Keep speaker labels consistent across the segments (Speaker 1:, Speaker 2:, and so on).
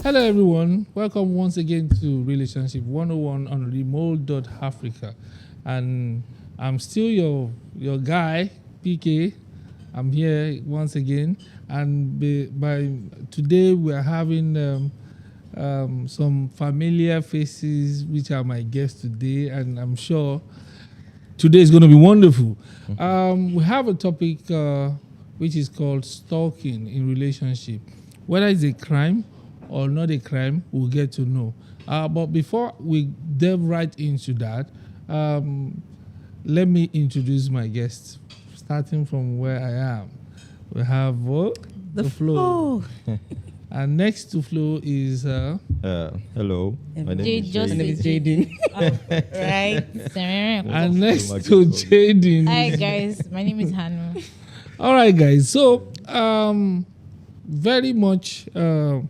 Speaker 1: Hello, everyone. Welcome once again to Relationship 101 on remote.africa. And I'm still your guy, PK. I'm here once again. And by today, we're having some familiar faces, which are my guests today. And I'm sure today is going to be wonderful. We have a topic which is called stalking in relationship. Whether it's a crime or not a crime, we'll get to know. But before we delve right into that, let me introduce my guests, starting from where I am. We have the Flo. And next to Flo is...
Speaker 2: hello. My name is
Speaker 3: Jaden.
Speaker 4: Right.
Speaker 1: And next to Jaden.
Speaker 4: Hi guys, my name is Hanu.
Speaker 1: All right, guys. So, very much right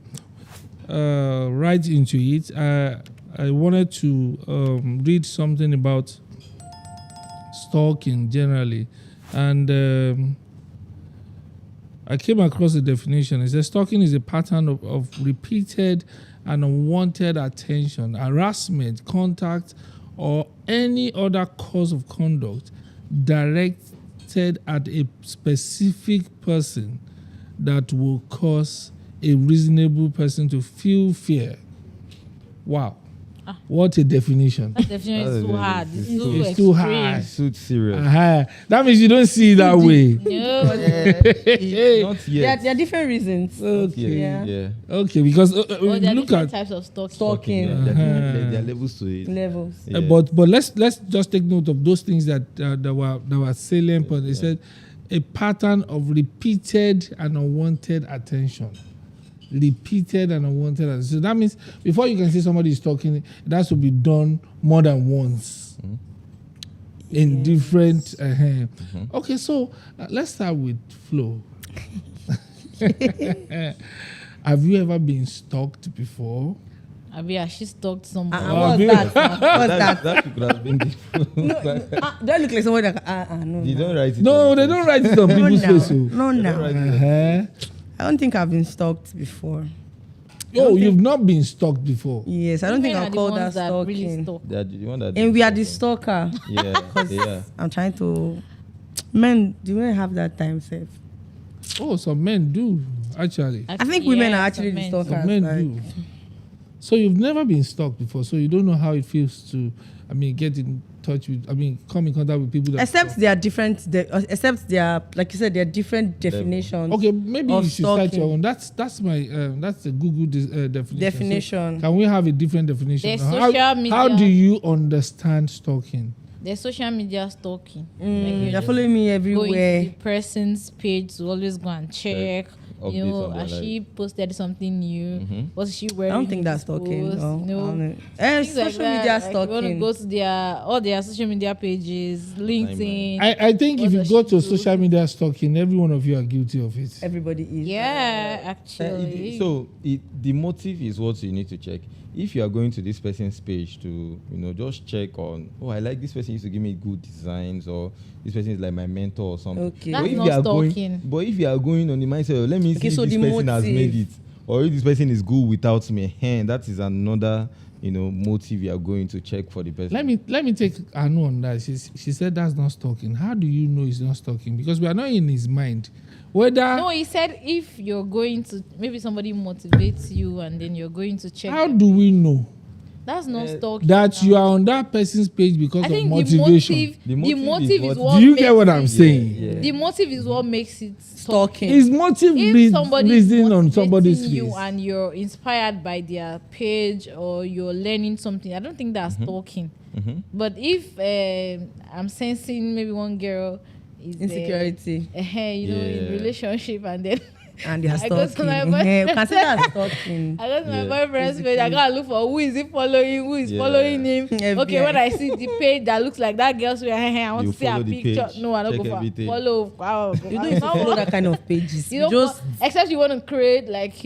Speaker 1: into it. I wanted to read something about stalking generally, and I came across the definition. It says stalking is a pattern of repeated and unwanted attention, harassment, contact, or any other cause of conduct directed at a specific person that will cause a reasonable person to feel fear. Wow. What a definition.
Speaker 4: That definition is too hard.
Speaker 1: It's too hard.
Speaker 2: It's too serious.
Speaker 1: That means you don't see it that way.
Speaker 4: No.
Speaker 2: Not yet.
Speaker 3: There are different reasons.
Speaker 1: Okay.
Speaker 3: Yeah.
Speaker 1: Okay, because
Speaker 4: There are
Speaker 1: look
Speaker 4: different
Speaker 1: at...
Speaker 4: types of stalking.
Speaker 3: Stalking.
Speaker 2: Yeah, definitely. There are levels to it.
Speaker 3: Levels.
Speaker 2: Yeah.
Speaker 1: But let's just take note of those things that were salient. But they said a pattern of repeated and unwanted attention. Repeated and unwanted attention. So that means before you can say somebody is talking, it has to be done more than once in different. Okay, so let's start with Flo. Have you ever been stalked before?
Speaker 4: Abi, she stalked someone.
Speaker 3: What's that? What's that?
Speaker 2: That could have been different.
Speaker 3: Do I look like somebody that no?
Speaker 2: You don't write it.
Speaker 1: No, they don't write it on people's face.
Speaker 3: No, no.
Speaker 1: Uh-huh.
Speaker 3: I don't think I've been stalked before.
Speaker 1: Oh, you've not been stalked before.
Speaker 3: Yes, I don't think
Speaker 4: Women
Speaker 3: I'll
Speaker 4: are the
Speaker 3: call
Speaker 4: ones
Speaker 3: that stalking.
Speaker 4: really stalk.
Speaker 2: They are the one that.
Speaker 3: And we are the stalker.
Speaker 2: Yeah.
Speaker 3: I'm trying to. Men, do men have that time safe?
Speaker 1: Oh, some men do, actually.
Speaker 3: I think women are actually
Speaker 4: some
Speaker 3: the
Speaker 4: men.
Speaker 3: stalkers.
Speaker 1: Some men
Speaker 3: like-
Speaker 1: do. So you've never been stalked before, so you don't know how it feels to, get in touch with, come in contact with people that...
Speaker 3: Except they are different, except they are, like you said, they are different definitions.
Speaker 1: Okay, maybe
Speaker 3: of
Speaker 1: you should start
Speaker 3: stalking.
Speaker 1: your own. That's the Google definition.
Speaker 3: Definition.
Speaker 1: So can we have a different definition?
Speaker 4: There's
Speaker 1: How
Speaker 4: social media.
Speaker 1: How do you understand stalking?
Speaker 4: There's social media stalking.
Speaker 3: They're
Speaker 4: just
Speaker 3: following me
Speaker 4: go into
Speaker 3: everywhere.
Speaker 4: the person's page to always go and check.
Speaker 2: Updates
Speaker 4: You know,
Speaker 2: on their
Speaker 4: has she posted something new? What's she
Speaker 3: I
Speaker 4: wearing?
Speaker 3: don't think
Speaker 4: in
Speaker 3: that's
Speaker 4: this
Speaker 3: stalking.
Speaker 4: post?
Speaker 3: No,
Speaker 4: You know,
Speaker 3: I don't know.
Speaker 4: things like
Speaker 3: Social
Speaker 4: that.
Speaker 3: media
Speaker 4: Like, you want to
Speaker 3: stalking.
Speaker 4: go to all their social media pages, LinkedIn.
Speaker 1: I think
Speaker 4: What
Speaker 1: if you
Speaker 4: does
Speaker 1: go
Speaker 4: she
Speaker 1: to
Speaker 4: do?
Speaker 1: social media stalking, every one of you are guilty of it.
Speaker 3: Everybody is.
Speaker 4: Yeah, actually.
Speaker 2: So the motive is what you need to check. If you are going to this person's page to, just check on, I like this person used to give me good designs, or this person is like my mentor or something.
Speaker 3: Okay.
Speaker 4: That's
Speaker 2: But if
Speaker 4: not
Speaker 2: you are
Speaker 4: stalking.
Speaker 2: but if you are going on the mindset, let me see if
Speaker 3: so
Speaker 2: this
Speaker 3: the
Speaker 2: person has
Speaker 3: motive.
Speaker 2: made it, or if this person is good without me, that is another, motive you are going to check for the person.
Speaker 1: Let me take Anu on that. She said that's not stalking. How do you know it's not stalking? Because we are not in his mind. Whether
Speaker 4: No, he said if you're going to, maybe somebody motivates you and then you're going to check.
Speaker 1: how do we know
Speaker 4: That's not stalking.
Speaker 1: that
Speaker 4: now.
Speaker 1: you are on that person's page because
Speaker 4: I
Speaker 1: of
Speaker 4: think
Speaker 1: motivation?
Speaker 4: the motive is what
Speaker 1: Do you
Speaker 4: makes
Speaker 1: get what
Speaker 4: it-
Speaker 1: I'm saying?
Speaker 2: Yeah.
Speaker 4: The motive is what makes it
Speaker 3: Stalking.
Speaker 1: Is motive
Speaker 4: If somebody
Speaker 1: reason
Speaker 4: is
Speaker 1: on somebody's
Speaker 4: motivating you
Speaker 1: face?
Speaker 4: and you're inspired by their page or you're learning something, I don't think that's stalking. But if I'm sensing maybe one girl is
Speaker 3: Insecurity.
Speaker 4: in relationship and then
Speaker 3: And they are
Speaker 4: I go to
Speaker 3: stalking.
Speaker 4: my
Speaker 3: You
Speaker 4: boyfriend.
Speaker 3: can say that's stalking.
Speaker 4: I go to my
Speaker 2: Yeah.
Speaker 4: boyfriend's page. I gotta look for who is he following, who is
Speaker 2: Yeah.
Speaker 4: following him.
Speaker 3: FBI.
Speaker 4: Okay, when I see the page that looks like that girl's wearing, I want
Speaker 2: You
Speaker 4: to see her
Speaker 2: follow the
Speaker 4: picture.
Speaker 2: page,
Speaker 4: No, I don't
Speaker 2: check
Speaker 4: go for
Speaker 2: everything.
Speaker 4: follow. Wow,
Speaker 3: You don't even follow that kind of pages.
Speaker 4: You
Speaker 3: You
Speaker 4: don't
Speaker 3: just
Speaker 4: except you want to create like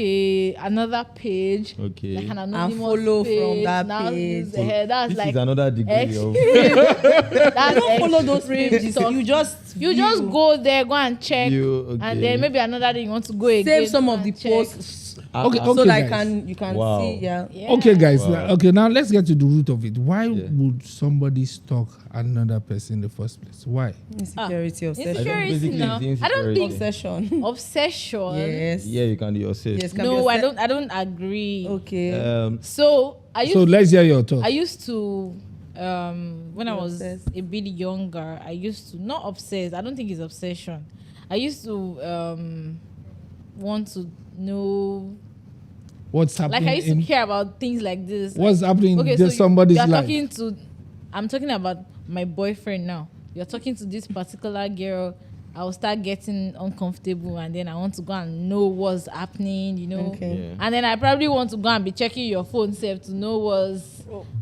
Speaker 4: another page,
Speaker 2: Okay.
Speaker 4: like an anonymous
Speaker 3: follow from
Speaker 4: page.
Speaker 3: that
Speaker 4: Now
Speaker 3: page.
Speaker 4: use the head. That's
Speaker 2: This
Speaker 4: like
Speaker 2: is another degree
Speaker 4: X-
Speaker 2: of.
Speaker 4: that's
Speaker 3: don't follow those
Speaker 4: extreme
Speaker 3: pages.
Speaker 4: stalking.
Speaker 3: You just
Speaker 4: go there, go and check,
Speaker 2: You, okay.
Speaker 4: and then maybe another day you want to go again.
Speaker 3: save some
Speaker 4: go
Speaker 3: of the
Speaker 4: and check.
Speaker 3: posts
Speaker 1: Okay,
Speaker 3: so
Speaker 1: okay,
Speaker 3: that
Speaker 1: guys.
Speaker 3: you can
Speaker 2: Wow.
Speaker 3: see. Yeah.
Speaker 4: Yeah.
Speaker 1: Okay, guys.
Speaker 2: Wow.
Speaker 1: Okay, now let's get to the root of it. Why
Speaker 2: Yeah.
Speaker 1: would somebody stalk another person in the first place? Why?
Speaker 3: Insecurity, obsession,
Speaker 4: Insecurity
Speaker 2: basically
Speaker 4: now.
Speaker 2: it's
Speaker 4: I don't think
Speaker 3: obsession.
Speaker 4: obsession.
Speaker 3: Yes.
Speaker 2: Yeah, you can do yourself.
Speaker 3: Yes. Can
Speaker 4: No,
Speaker 3: be
Speaker 4: I don't agree.
Speaker 3: Okay.
Speaker 4: So
Speaker 1: So let's hear your thoughts.
Speaker 4: I used to when I
Speaker 3: You're
Speaker 4: was
Speaker 3: obsessed.
Speaker 4: a bit younger, I used to not obsessed. I don't think it's obsession. I used to want to know,
Speaker 1: What's happening?
Speaker 4: like I used to care about things like this.
Speaker 1: What's happening in
Speaker 4: so
Speaker 1: somebody's
Speaker 4: you're
Speaker 1: life?
Speaker 4: talking to, I'm talking about my boyfriend now. You're talking to this particular girl. I will start getting uncomfortable, and then I want to go and know what's happening, you know.
Speaker 3: Okay.
Speaker 2: Yeah.
Speaker 4: And then I probably want to go and be checking your phone self to know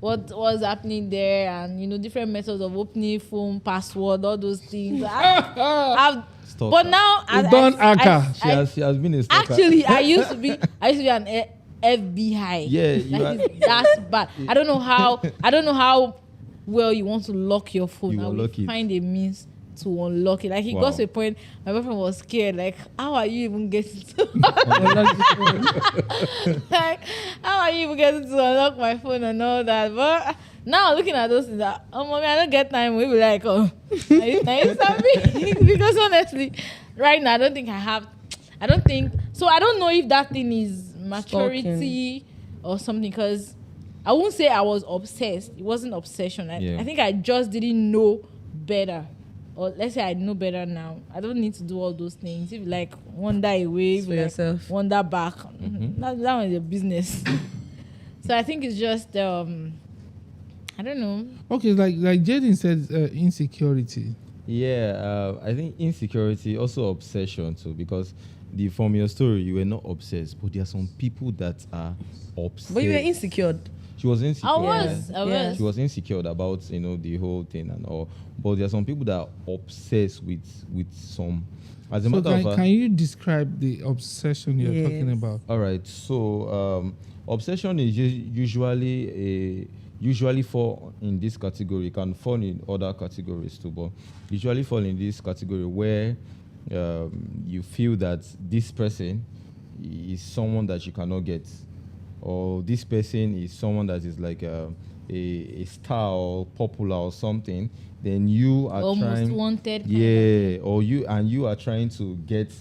Speaker 4: what was happening there, and you know, different methods of opening phone, password, all those things. I've
Speaker 2: Stalker.
Speaker 4: but now
Speaker 1: You don't hacker.
Speaker 2: She has been a stalker.
Speaker 4: actually I used to be an FBI.
Speaker 2: Yeah, you
Speaker 4: Like,
Speaker 2: are-
Speaker 4: that's bad. I don't know how well you want to lock your phone.
Speaker 2: You
Speaker 4: I will
Speaker 2: unlock it.
Speaker 4: find a means to unlock it. Like, he
Speaker 2: Wow.
Speaker 4: got to a point, my boyfriend was scared. Like, how are you even getting to like, how are you even getting to unlock my phone and all that? But now looking at those things, mommy, I don't get time. We be like, oh, now you stop me. Because honestly, right now, I don't think so. I don't know if that thing is maturity or something, because I won't say I was obsessed. It wasn't obsession.
Speaker 2: Yeah.
Speaker 4: I think I just didn't know better. Or let's say I know better now. I don't need to do all those things. If like wander away,
Speaker 3: For
Speaker 4: like,
Speaker 3: yourself.
Speaker 4: wander back, that one is your business. So I think it's just I don't know.
Speaker 1: Okay, like Jaden said, insecurity.
Speaker 2: Yeah, I think insecurity, also obsession too, because from your story, you were not obsessed, but there are some people that are obsessed.
Speaker 3: But you were insecure.
Speaker 2: She was insecure.
Speaker 4: I was.
Speaker 3: Yeah.
Speaker 2: She was insecure about the whole thing and all. But there are some people that are obsessed with some. As a
Speaker 1: So
Speaker 2: matter of fact,
Speaker 1: can you describe the obsession you're
Speaker 3: Yes.
Speaker 1: talking about?
Speaker 2: all right. So obsession is usually fall in this category. It can fall in other categories too, but usually fall in this category where you feel that this person is someone that you cannot get, or this person is someone that is like a star or popular or something. Then you are
Speaker 4: Almost
Speaker 2: trying,
Speaker 4: wanted. kind of.
Speaker 2: yeah, or you are trying to get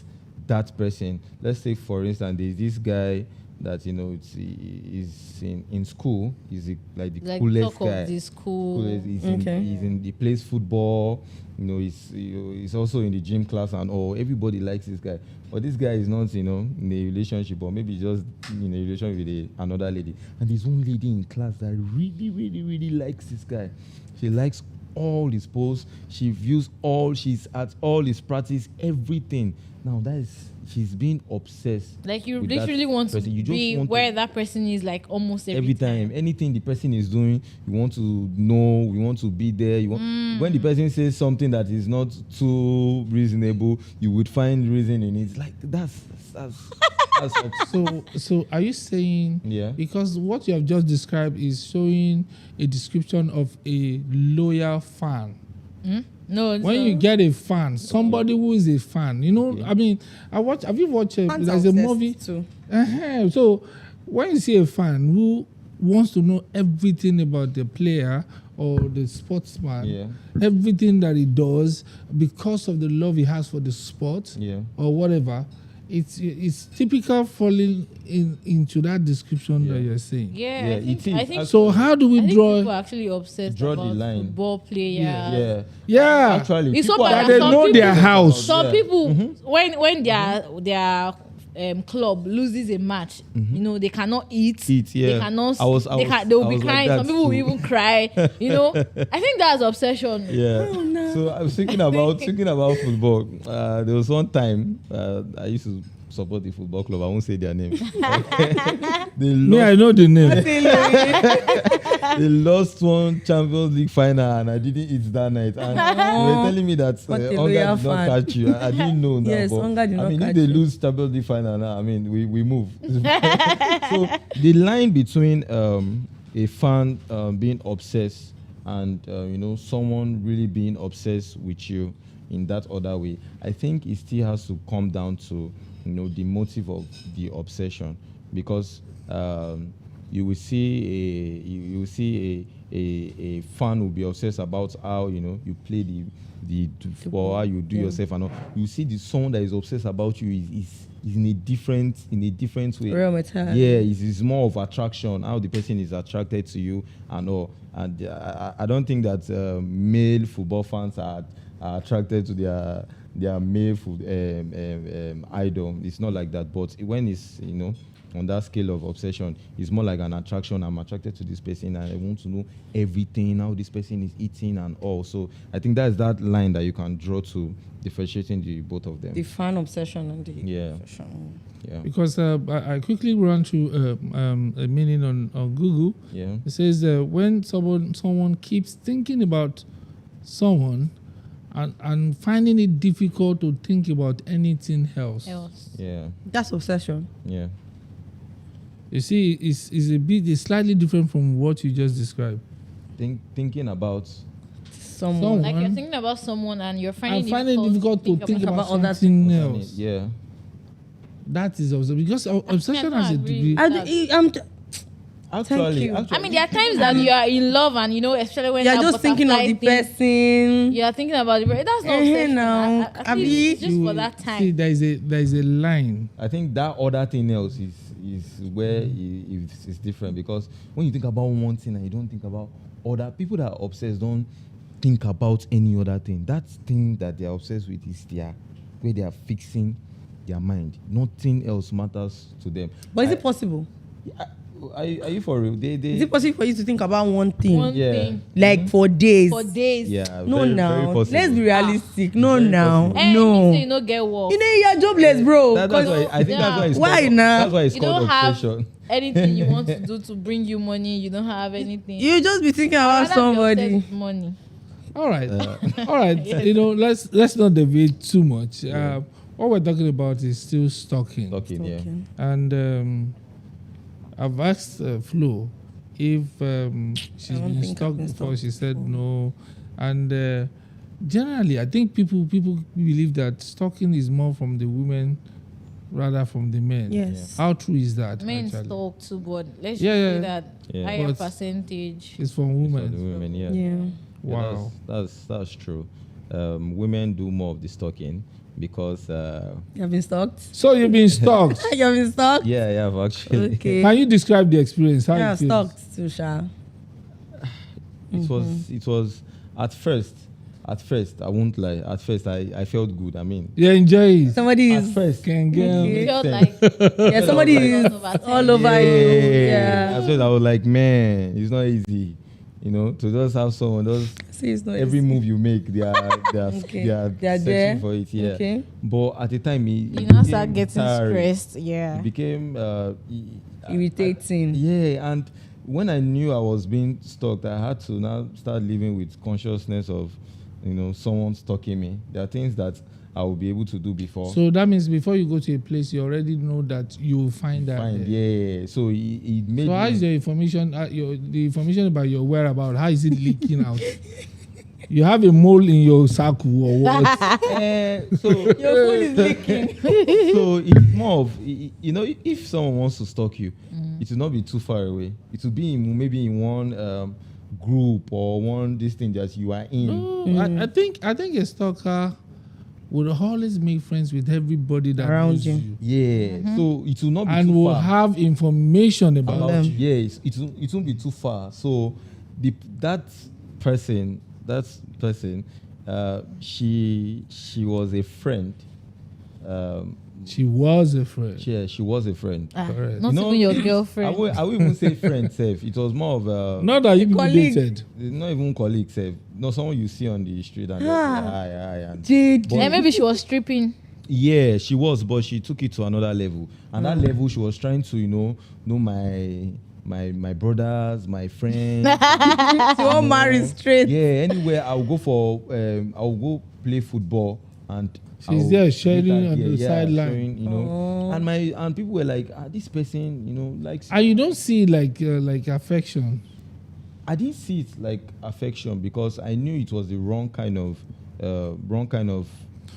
Speaker 2: that person. Let's say, for instance, there's this guy that is in school. He's like the
Speaker 4: Like
Speaker 2: coolest
Speaker 4: talk
Speaker 2: guy.
Speaker 4: of the school.
Speaker 2: Coolest.
Speaker 3: Okay.
Speaker 2: He plays football. He's also in the gym class and all. Everybody likes this guy, but this guy is not in a relationship, or maybe just in a relationship with another lady. And there's one lady in class that really, really, really likes this guy. She likes all his posts. She's at all his practice, everything. Now she's being obsessed.
Speaker 4: Like, you
Speaker 2: with that
Speaker 4: literally want to
Speaker 2: person. You just
Speaker 4: be
Speaker 2: want to-
Speaker 4: where that person is, like, almost
Speaker 2: every time. Anything the person is doing, you want to know, you want to be there. When the person says something that is not too reasonable, you would find reason in it. Like, that's
Speaker 1: So are you saying?
Speaker 2: Yeah.
Speaker 1: Because what you have just described is showing a description of a loyal fan.
Speaker 4: No.
Speaker 1: When you get a fan, somebody who is a fan, I mean, have you watched
Speaker 3: Fans
Speaker 1: there's
Speaker 3: are
Speaker 1: a
Speaker 3: obsessed
Speaker 1: movie?
Speaker 3: too.
Speaker 1: So when you see a fan who wants to know everything about the player or the sportsman,
Speaker 2: Yeah.
Speaker 1: everything that he does because of the love he has for the sport
Speaker 2: Yeah.
Speaker 1: or whatever, it's typical falling into that description that
Speaker 2: Yeah.
Speaker 1: you're saying.
Speaker 4: Yeah,
Speaker 2: Yeah,
Speaker 4: I think.
Speaker 2: it is.
Speaker 4: I think.
Speaker 1: So how do we
Speaker 4: I think
Speaker 1: draw?
Speaker 4: people are actually obsessed
Speaker 2: Draw the
Speaker 4: about
Speaker 2: line.
Speaker 4: football players.
Speaker 2: Yeah.
Speaker 1: Yeah,
Speaker 2: Actually,
Speaker 4: It's so
Speaker 2: people
Speaker 4: bad
Speaker 2: are-
Speaker 1: that they
Speaker 4: some
Speaker 1: know
Speaker 4: people-
Speaker 1: their house.
Speaker 4: Some
Speaker 2: Yeah.
Speaker 4: people, when their club loses a match, they cannot eat.
Speaker 2: Eat, yeah.
Speaker 4: They cannot.
Speaker 2: I was-
Speaker 4: They will
Speaker 2: I
Speaker 4: be
Speaker 2: was like
Speaker 4: crying.
Speaker 2: that
Speaker 4: Some people will
Speaker 2: too.
Speaker 4: even cry. I think that's obsession.
Speaker 2: Yeah.
Speaker 3: Oh, no.
Speaker 2: So I was thinking about football. There was one time I used to support the football club. I won't say their name. They
Speaker 1: Me, I
Speaker 2: lost,
Speaker 1: know the name.
Speaker 2: they lost one Champions League final, and I didn't eat that night. And they were telling me that
Speaker 3: What a
Speaker 2: Onga
Speaker 3: loyal
Speaker 2: did not
Speaker 3: fan.
Speaker 2: catch you. I didn't know now.
Speaker 3: Yes,
Speaker 2: but,
Speaker 3: Onga did
Speaker 2: I
Speaker 3: not
Speaker 2: mean,
Speaker 3: catch
Speaker 2: if they
Speaker 3: you.
Speaker 2: lose Champions League final now, I mean, we move. So the line between a fan being obsessed and someone really being obsessed with you in that other way, I think it still has to come down to the motive of the obsession. because you will see you will see a fan will be obsessed about how you play the or how you do yourself and all. You see the someone that is obsessed about you is in a different way.
Speaker 3: Real matter.
Speaker 2: Yeah, it's more of attraction, how the person is attracted to you and all. And I don't think that male football fans are attracted to their male idol. It's not like that. But when it's on that scale of obsession, it's more like an attraction. I'm attracted to this person and I want to know everything, how this person is eating and all. So I think that's that line that you can draw to differentiating the both of them.
Speaker 3: The fan obsession and the
Speaker 2: Yeah.
Speaker 3: obsession.
Speaker 2: Yeah.
Speaker 1: Because I quickly ran through a meaning on Google.
Speaker 2: Yeah.
Speaker 1: It says when someone keeps thinking about someone and finding it difficult to think about anything else.
Speaker 2: Yeah.
Speaker 3: That's obsession.
Speaker 2: Yeah.
Speaker 1: You see, it's slightly different from what you just described.
Speaker 2: Thinking about
Speaker 3: Someone.
Speaker 4: Like you're thinking about someone and you're finding
Speaker 1: it difficult to think about
Speaker 3: other
Speaker 1: something else.
Speaker 2: Yeah.
Speaker 1: That is also because obsession
Speaker 4: I
Speaker 1: has a
Speaker 4: agree.
Speaker 1: degree.
Speaker 2: Actually,
Speaker 3: you.
Speaker 4: I mean, there are times that you are in love and especially when
Speaker 3: You're
Speaker 4: that
Speaker 3: just thinking of the
Speaker 4: butterfly thing,
Speaker 3: person.
Speaker 4: you are thinking about the person. That's not obsession.
Speaker 3: now.
Speaker 4: I think it's just for that time.
Speaker 1: See, there is a line.
Speaker 2: I think that other thing else is where it's different, because when you think about one thing and you don't think about other people that are obsessed, don't think about any other thing. That thing that they are obsessed with is where they are fixing their mind. Nothing else matters to them.
Speaker 3: But is it possible?
Speaker 2: Are you for real?
Speaker 3: Is it possible for you to think about one thing?
Speaker 4: One thing
Speaker 3: Like for days?
Speaker 4: for days.
Speaker 2: Yeah.
Speaker 3: No,
Speaker 2: very,
Speaker 3: now.
Speaker 2: very possible.
Speaker 3: Let's be realistic. No,
Speaker 2: Very
Speaker 3: now.
Speaker 2: possible.
Speaker 4: And
Speaker 3: No.
Speaker 4: you don't get work.
Speaker 3: You're jobless, bro.
Speaker 2: That's
Speaker 3: 'Cause
Speaker 2: why I think that's why it's
Speaker 3: Why
Speaker 2: called,
Speaker 3: now?
Speaker 2: That's why it's
Speaker 4: You
Speaker 2: called
Speaker 4: don't have
Speaker 2: obsession.
Speaker 4: anything you want to do to bring you money. You don't have anything.
Speaker 3: you just be thinking
Speaker 4: I'd
Speaker 3: about
Speaker 4: rather be
Speaker 3: somebody.
Speaker 4: obsessed with money.
Speaker 1: All right, all right. Let's not deviate too much.
Speaker 2: Yeah.
Speaker 1: What we're talking about is still stalking.
Speaker 2: Talking, yeah.
Speaker 3: Okay.
Speaker 1: And I've asked Flo if she's
Speaker 3: I don't
Speaker 1: been
Speaker 3: think I've
Speaker 1: stalked
Speaker 3: been
Speaker 1: before.
Speaker 3: stalked
Speaker 1: She said
Speaker 3: before.
Speaker 1: no. And generally, I think people believe that stalking is more from the women rather from the men.
Speaker 3: Yes.
Speaker 1: How true is that?
Speaker 4: Men
Speaker 1: actually?
Speaker 4: stalk too, but let's
Speaker 1: Yeah,
Speaker 4: just say
Speaker 1: yeah.
Speaker 4: that
Speaker 2: Yeah.
Speaker 4: higher
Speaker 1: But-
Speaker 4: percentage.
Speaker 1: It's from
Speaker 2: For the
Speaker 1: women.
Speaker 2: women, yeah.
Speaker 3: Yeah.
Speaker 1: Wow.
Speaker 2: Yeah, that's true. Women do more of the stalking because
Speaker 3: You've been stalked?
Speaker 1: So you've been stalked.
Speaker 3: You've been stalked?
Speaker 2: yeah, I've actually.
Speaker 3: Okay.
Speaker 1: Can you describe the experience? How
Speaker 3: Yeah,
Speaker 1: it feels?
Speaker 3: stalked too, Sha.
Speaker 2: It was at first I won't lie. At first I felt good. I mean,
Speaker 1: You enjoy it.
Speaker 3: Somebody
Speaker 2: at
Speaker 3: is
Speaker 2: first.
Speaker 1: Can get
Speaker 3: Okay.
Speaker 4: You felt
Speaker 2: sense.
Speaker 4: like
Speaker 3: yeah, somebody is all over you.
Speaker 2: At
Speaker 3: Yeah.
Speaker 2: first I was like, man, it's not easy. To just have someone, just
Speaker 3: See, it's not
Speaker 2: every
Speaker 3: easy.
Speaker 2: move you make, they are
Speaker 3: Okay.
Speaker 2: they are
Speaker 3: They are
Speaker 2: searching
Speaker 3: there.
Speaker 2: for it. Yeah.
Speaker 3: Okay.
Speaker 2: But at the time,
Speaker 4: you now start
Speaker 2: became
Speaker 4: getting
Speaker 2: tiring.
Speaker 4: stressed. Yeah.
Speaker 2: It became
Speaker 3: Irritating.
Speaker 2: yeah, and when I knew I was being stalked, I had to now start living with consciousness of, someone stalking me. There are things that I will be able to do before.
Speaker 1: So that means before you go to a place, you already know that you will find that.
Speaker 2: Fine,
Speaker 1: there.
Speaker 2: yeah. So it made
Speaker 1: So how is
Speaker 2: me,
Speaker 1: your information? The information about your whereabouts? How is it leaking out? You have a mole in your circle or what?
Speaker 2: so
Speaker 3: Your phone is leaking.
Speaker 2: so it's more of if someone wants to stalk you, it will not be too far away. It will be maybe in one group or one this thing that you are in.
Speaker 1: No, I think a stalker would always make friends with everybody that
Speaker 3: Around
Speaker 1: knows
Speaker 3: you.
Speaker 1: you,
Speaker 2: Yeah. So it will not be
Speaker 1: and
Speaker 2: too
Speaker 1: will
Speaker 2: far.
Speaker 1: have information about
Speaker 2: About
Speaker 1: you.
Speaker 2: you. Yes, it won't be too far. So that person, she was a friend.
Speaker 1: She was a friend.
Speaker 2: She was a friend.
Speaker 1: Correct.
Speaker 4: Not even your girlfriend.
Speaker 2: I will even say friend safe. It was more of a
Speaker 1: Not that you people
Speaker 3: colleague.
Speaker 1: dated.
Speaker 2: not even colleague safe. No, someone you see on the street and hi. And
Speaker 3: Jade.
Speaker 4: And maybe she was stripping.
Speaker 2: yeah, she was, but she took it to another level. And that level, she was trying to, know my brothers, my friends.
Speaker 3: You won't marry straight.
Speaker 2: Yeah, anywhere I'll go play football and
Speaker 1: She's
Speaker 2: I'll
Speaker 1: there
Speaker 2: meet
Speaker 1: sharing
Speaker 2: her
Speaker 1: on the
Speaker 2: there,
Speaker 1: sideline.
Speaker 2: showing,
Speaker 3: Oh.
Speaker 2: and people were like, this person, likes.
Speaker 1: And you don't see like affection.
Speaker 2: I didn't see it like affection because I knew it was the wrong kind of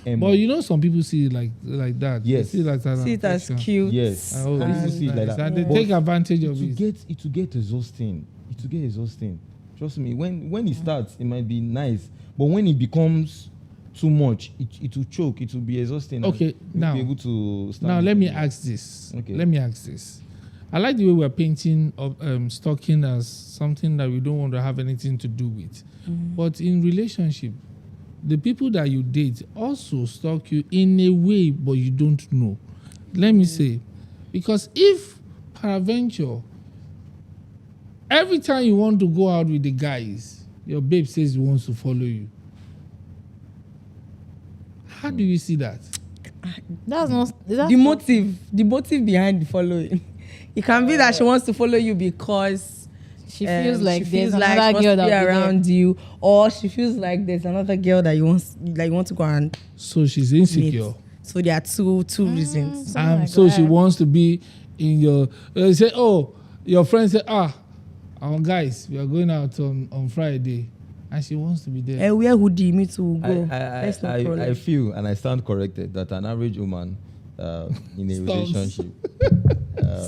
Speaker 1: But you know, some people see it like that.
Speaker 2: Yes.
Speaker 1: They see it like that.
Speaker 3: See it as cute.
Speaker 2: Yes.
Speaker 1: Oh,
Speaker 2: People
Speaker 1: this is
Speaker 2: see it like
Speaker 1: nice.
Speaker 2: that.
Speaker 1: And they
Speaker 2: But
Speaker 1: take advantage of
Speaker 2: it
Speaker 1: it.
Speaker 2: will get exhausting. It will get exhausting. Trust me. When it starts, it might be nice, but when it becomes too much, it will choke. It will be exhausting.
Speaker 1: Okay,
Speaker 2: and you'll be able to start.
Speaker 1: Now let me ask this.
Speaker 2: Okay.
Speaker 1: Let me ask this. I like the way we're painting of stalking as something that we don't want to have anything to do with. But in relationship, the people that you date also stalk you in a way, but you don't know. Let me say, because if peradventure, every time you want to go out with the guys, your babe says he wants to follow you. How do you see that?
Speaker 4: That's not
Speaker 3: The motive behind the following. It can be that she wants to follow you because
Speaker 4: she feels like
Speaker 3: she
Speaker 4: there's
Speaker 3: feels like
Speaker 4: another
Speaker 3: she
Speaker 4: girl
Speaker 3: wants to be
Speaker 4: that
Speaker 3: around you, or she feels like there's another girl that you want to go and
Speaker 1: So she's insecure.
Speaker 3: meet. So there are two reasons.
Speaker 4: Something like
Speaker 1: So she
Speaker 4: that.
Speaker 1: wants to be in your. Say, oh, your friend said, our guys, we are going out on Friday, and she wants to be there.
Speaker 3: And where would you meet to go?
Speaker 2: I, I, I, I feel, and I stand corrected, that an average woman in a
Speaker 1: Stalks.
Speaker 2: relationship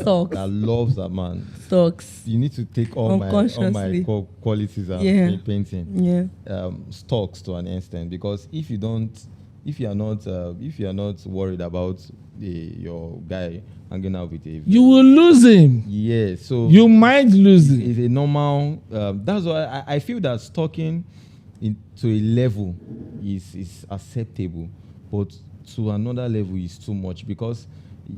Speaker 3: Stalks.
Speaker 2: that loves a man,
Speaker 3: Stalks.
Speaker 2: you need to take all my
Speaker 3: Unconsciously.
Speaker 2: qualities and
Speaker 3: Yeah.
Speaker 2: painting.
Speaker 3: Yeah.
Speaker 2: Stalks to an extent, because if you are not worried about your guy hanging out with a,
Speaker 1: You will lose him.
Speaker 2: yeah, so
Speaker 1: You might lose him.
Speaker 2: it's a normal. That's why I feel that stalking to a level is acceptable, but to another level is too much, because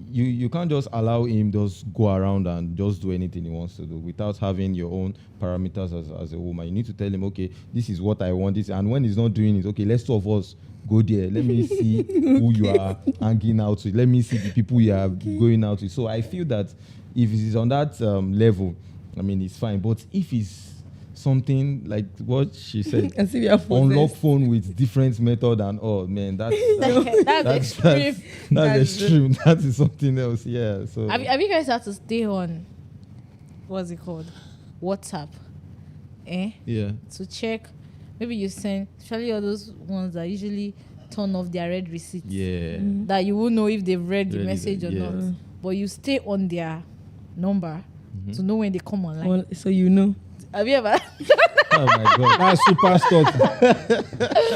Speaker 2: you can't just allow him just go around and just do anything he wants to do without having your own parameters as a woman. You need to tell him, okay, this is what I want. This, and when he's not doing it, okay, let's two of us go there. Let me see who you are hanging out with. Let me see the people you are going out with. So I feel that if it's on that level, I mean, it's fine. But if it's something like what she said,
Speaker 3: And see, we are
Speaker 2: unlock phone with different method and all, man, that's
Speaker 4: extreme.
Speaker 2: that's extreme. That is something else. Yeah. So
Speaker 4: Have you guys had to stay on, what's it called, WhatsApp,
Speaker 2: yeah.
Speaker 4: to check? Maybe you send, especially all those ones that usually turn off their red receipts.
Speaker 2: Yeah.
Speaker 4: That you won't know if they've read the
Speaker 2: Really,
Speaker 4: message or
Speaker 2: yeah.
Speaker 4: not. But you stay on their number to know when they come online.
Speaker 3: Well, so you know.
Speaker 4: Have you ever?
Speaker 2: Oh my god.
Speaker 1: That's super stalking.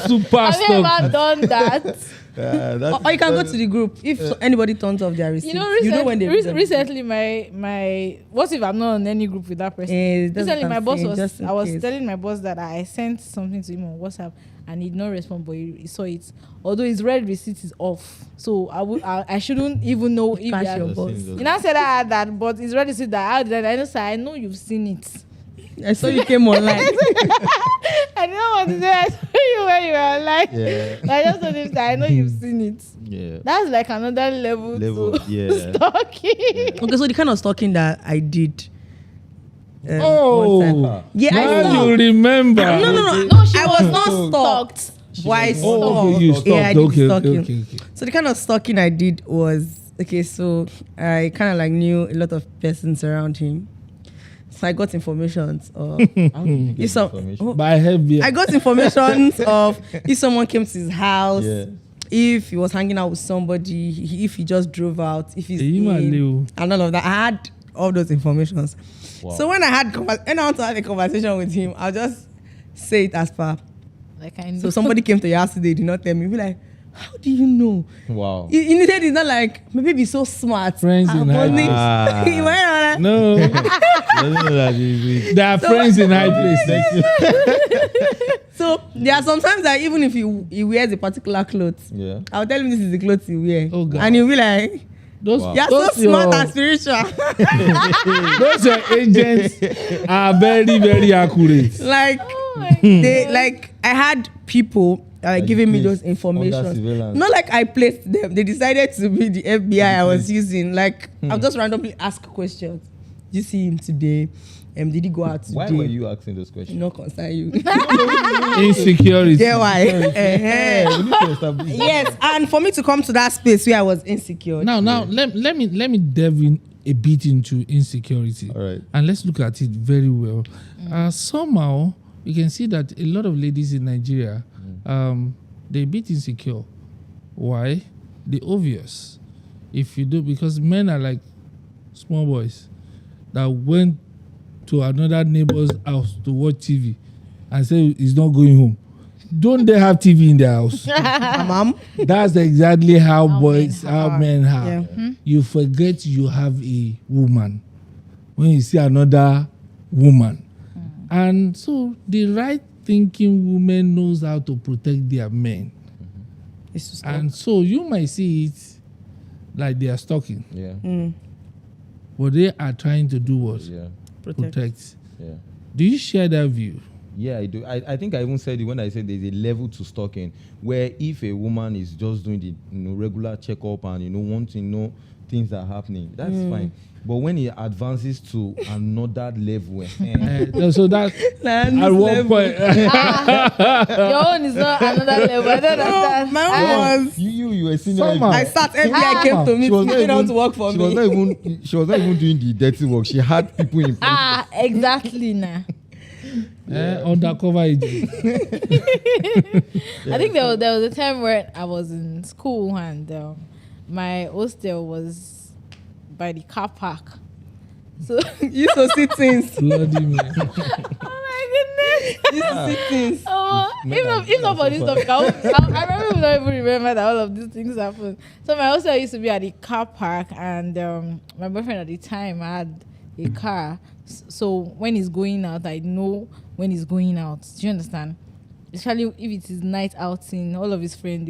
Speaker 1: Super
Speaker 4: Have you ever
Speaker 1: stalking.
Speaker 4: done that?
Speaker 3: Or you can go to the group if anybody turns off their receipt.
Speaker 4: You know,
Speaker 3: when they read them.
Speaker 4: recently my what if I'm not on any group with that person?
Speaker 3: That's
Speaker 4: Recently,
Speaker 3: what
Speaker 4: my
Speaker 3: I'm
Speaker 4: boss
Speaker 3: saying, just in
Speaker 4: I was
Speaker 3: case.
Speaker 4: telling my boss that I sent something to him on WhatsApp and he did not respond, but he saw it. Although his red receipt is off, so I shouldn't even know if
Speaker 3: Catch
Speaker 4: they
Speaker 3: your
Speaker 4: are.
Speaker 3: boss.
Speaker 4: You now said that, but his red receipt that how did I know? Sir, I know you've seen it.
Speaker 3: I saw you came online.
Speaker 4: I don't want to say I saw you when you were online.
Speaker 2: Yeah.
Speaker 4: I just told him that I know you've seen it.
Speaker 2: Yeah.
Speaker 4: That's like another level to
Speaker 2: Yeah.
Speaker 4: stalking.
Speaker 3: Okay, so the kind of stalking that I did. One
Speaker 1: Oh,
Speaker 3: time. Yeah, I
Speaker 1: now
Speaker 3: stalked.
Speaker 1: you remember.
Speaker 4: No, she
Speaker 3: I was not stalked. Why
Speaker 2: was
Speaker 3: stalked?
Speaker 2: not
Speaker 1: Oh, okay, you stalked.
Speaker 3: Yeah, I did
Speaker 1: Okay.
Speaker 3: stalking. So the kind of stalking I did was, okay, so I kind of like knew a lot of persons around him. So I got information of
Speaker 2: How did you get
Speaker 3: if some,
Speaker 2: information?
Speaker 1: By heavy.
Speaker 3: I got information of if someone came to his house,
Speaker 2: Yeah.
Speaker 3: if he was hanging out with somebody, if he just drove out, if he's
Speaker 1: Èyí mà le o.
Speaker 3: and all of that. I had all those informations.
Speaker 2: Wow.
Speaker 3: So when I want to have a conversation with him, I'll just say it as per.
Speaker 4: Like I know.
Speaker 3: So somebody came to your house today, did not tell me. Be like, how do you know?
Speaker 2: Wow.
Speaker 3: You needed it's not like my baby is so smart.
Speaker 1: Friends in high
Speaker 3: Bonnie-
Speaker 2: place.
Speaker 3: You might not like-
Speaker 1: No,
Speaker 2: Doesn't know that
Speaker 1: they are friends in high place.
Speaker 3: So there are sometimes that even if he wears a particular clothes,
Speaker 2: Yeah.
Speaker 3: I'll tell him this is the clothes he wear.
Speaker 1: Oh, God.
Speaker 3: And he'll be like,
Speaker 1: Those,
Speaker 2: Wow.
Speaker 3: you're so
Speaker 1: those
Speaker 3: smart
Speaker 1: your,
Speaker 3: and spiritual.
Speaker 1: those your agents are very, very accurate.
Speaker 3: Like
Speaker 4: Oh my
Speaker 3: they like I had people
Speaker 2: Like
Speaker 3: giving me
Speaker 2: placed
Speaker 3: those information.
Speaker 2: under surveillance.
Speaker 3: Not like I placed them. They decided to be the FBI I was using. Like I'll just randomly ask questions. Did you see him today? Did he go out today?
Speaker 2: Why were you asking those questions?
Speaker 3: No concern you.
Speaker 1: Insecurity.
Speaker 3: Yeah, why?
Speaker 2: We need to establish.
Speaker 3: Yes, and for me to come to that space where I was insecure.
Speaker 1: Now, let me delve in a bit into insecurity.
Speaker 2: All right.
Speaker 1: And let's look at it very well. Somehow, you can see that a lot of ladies in Nigeria, they're a bit insecure. Why? The obvious. If you do, because men are like small boys that went to another neighbor's house to watch TV and say he's not going home. Don't they have TV in their house?
Speaker 3: Mom.
Speaker 1: That's exactly how men are.
Speaker 3: Yeah.
Speaker 1: You forget you have a woman when you see another woman. And so the right thinking woman knows how to protect their men.
Speaker 3: It's to stop.
Speaker 1: And so you might see it like they are stalking,
Speaker 2: Yeah.
Speaker 1: but they are trying to do what?
Speaker 2: Yeah.
Speaker 1: Protect.
Speaker 2: Yeah.
Speaker 1: Do you share that view?
Speaker 2: Yeah, I do. I think I even said it when I said there's a level to stalking where if a woman is just doing the regular checkup and want to know things are happening, that's fine. But when it advances to another level,
Speaker 1: So that at one point,
Speaker 4: Your own is not another level. I don't understand.
Speaker 3: My own was.
Speaker 2: you were senior.
Speaker 1: Somehow.
Speaker 3: I sat every day I came to meet.
Speaker 2: She was not
Speaker 3: She don't
Speaker 2: even-
Speaker 3: work for
Speaker 2: she
Speaker 3: me.
Speaker 2: was not even doing the dirty work. She had people in place.
Speaker 4: Exactly now.
Speaker 1: undercover agent.
Speaker 4: I think there was a time where I was in school and my hostel was by the car park. So
Speaker 3: You used to see things.
Speaker 1: Bloody man.
Speaker 4: oh my goodness.
Speaker 3: You used to see things.
Speaker 4: If not for this topic, I remember not even remember that all of these things happened. So my hostel used to be at the car park, and my boyfriend at the time had a car. So when he's going out, I know when he's going out. Do you understand? Especially if it is night outing, all of his friends,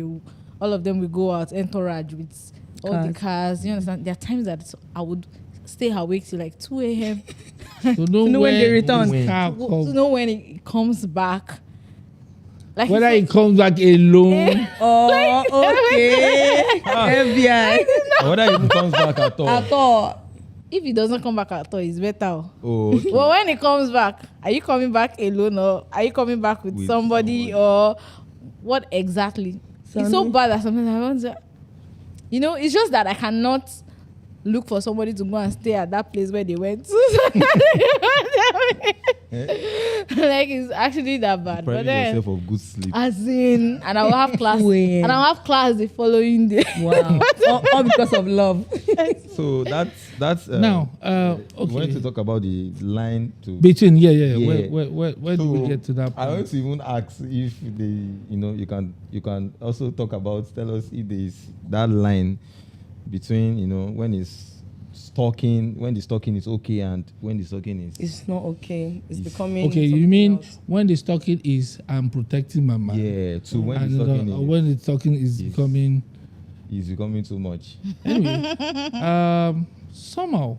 Speaker 4: all of them will go out, entourage with all the cars. You understand? There are times that I would stay awake till like 2 a.m.
Speaker 1: To know
Speaker 3: know when they return.
Speaker 1: his car
Speaker 4: to
Speaker 1: comes.
Speaker 4: know when it comes back. Like
Speaker 1: Whether
Speaker 4: he
Speaker 1: he comes back alone.
Speaker 3: Oh, okay. FBI.
Speaker 2: Or whether he even comes back at all.
Speaker 3: At all.
Speaker 4: if he doesn't come back at all, it's better.
Speaker 2: Oh, okay.
Speaker 4: Well, when he comes back, are you coming back alone or are you coming back with somebody or what exactly? It's so bad that sometimes I want to, it's just that I cannot look for somebody to go and stay at that place where they went to. Like it's actually that bad. But
Speaker 2: Depriving
Speaker 4: then,
Speaker 2: yourself of good sleep.
Speaker 4: as in, and I will have class,
Speaker 3: When?
Speaker 4: and I'll have class the following day.
Speaker 3: Wow. all because of love.
Speaker 2: So that's
Speaker 1: Now,
Speaker 2: we wanted to
Speaker 1: okay.
Speaker 2: talk about the line to
Speaker 1: Between, yeah.
Speaker 2: Yeah.
Speaker 1: Where do we get to that
Speaker 2: I
Speaker 1: point?
Speaker 2: want to even ask if you can also tell us if there is that line between when it's stalking, when the stalking is okay and when the stalking is
Speaker 3: It's not okay. It's becoming.
Speaker 1: Okay, you
Speaker 3: something
Speaker 1: mean
Speaker 3: else.
Speaker 1: when the stalking is I'm protecting my man.
Speaker 2: yeah, to when
Speaker 1: And
Speaker 2: the stalking
Speaker 1: when the stalking is
Speaker 2: is-
Speaker 1: becoming
Speaker 2: is becoming too much.
Speaker 1: anyway, somehow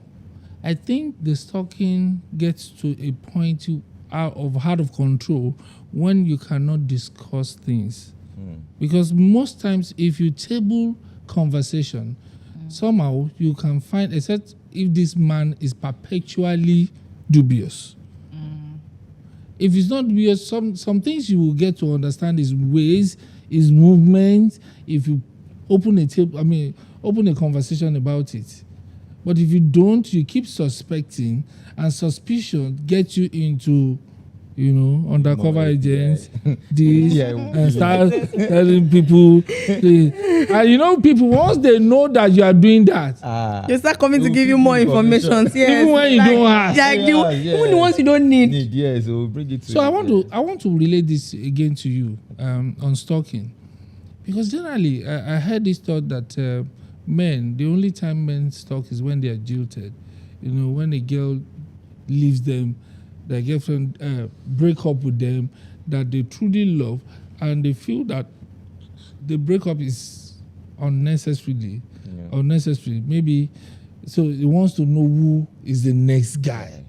Speaker 1: I think the stalking gets to a point out of control when you cannot discuss things. Because most times if you table conversation, somehow you can find, except if this man is perpetually dubious. If it's not dubious, some things you will get to understand his ways, his movements, if you open a conversation about it. But if you don't, you keep suspecting, and suspicion gets you into, undercover
Speaker 2: More,
Speaker 1: agents, this,
Speaker 2: Yeah,
Speaker 1: and start telling people. People, once they know that you are doing that,
Speaker 3: They start coming to give you more information. Yes.
Speaker 1: even when you don't ask.
Speaker 3: Like even the ones you don't need.
Speaker 2: Yeah, so bring it to
Speaker 1: So I want to relate this again to you on stalking, because generally I heard this thought that the only time men stalk is when they are jilted. When a girl leaves them, their girlfriend break up with them that they truly love, and they feel that the breakup is unnecessary. Maybe so he wants to know who is the next guy.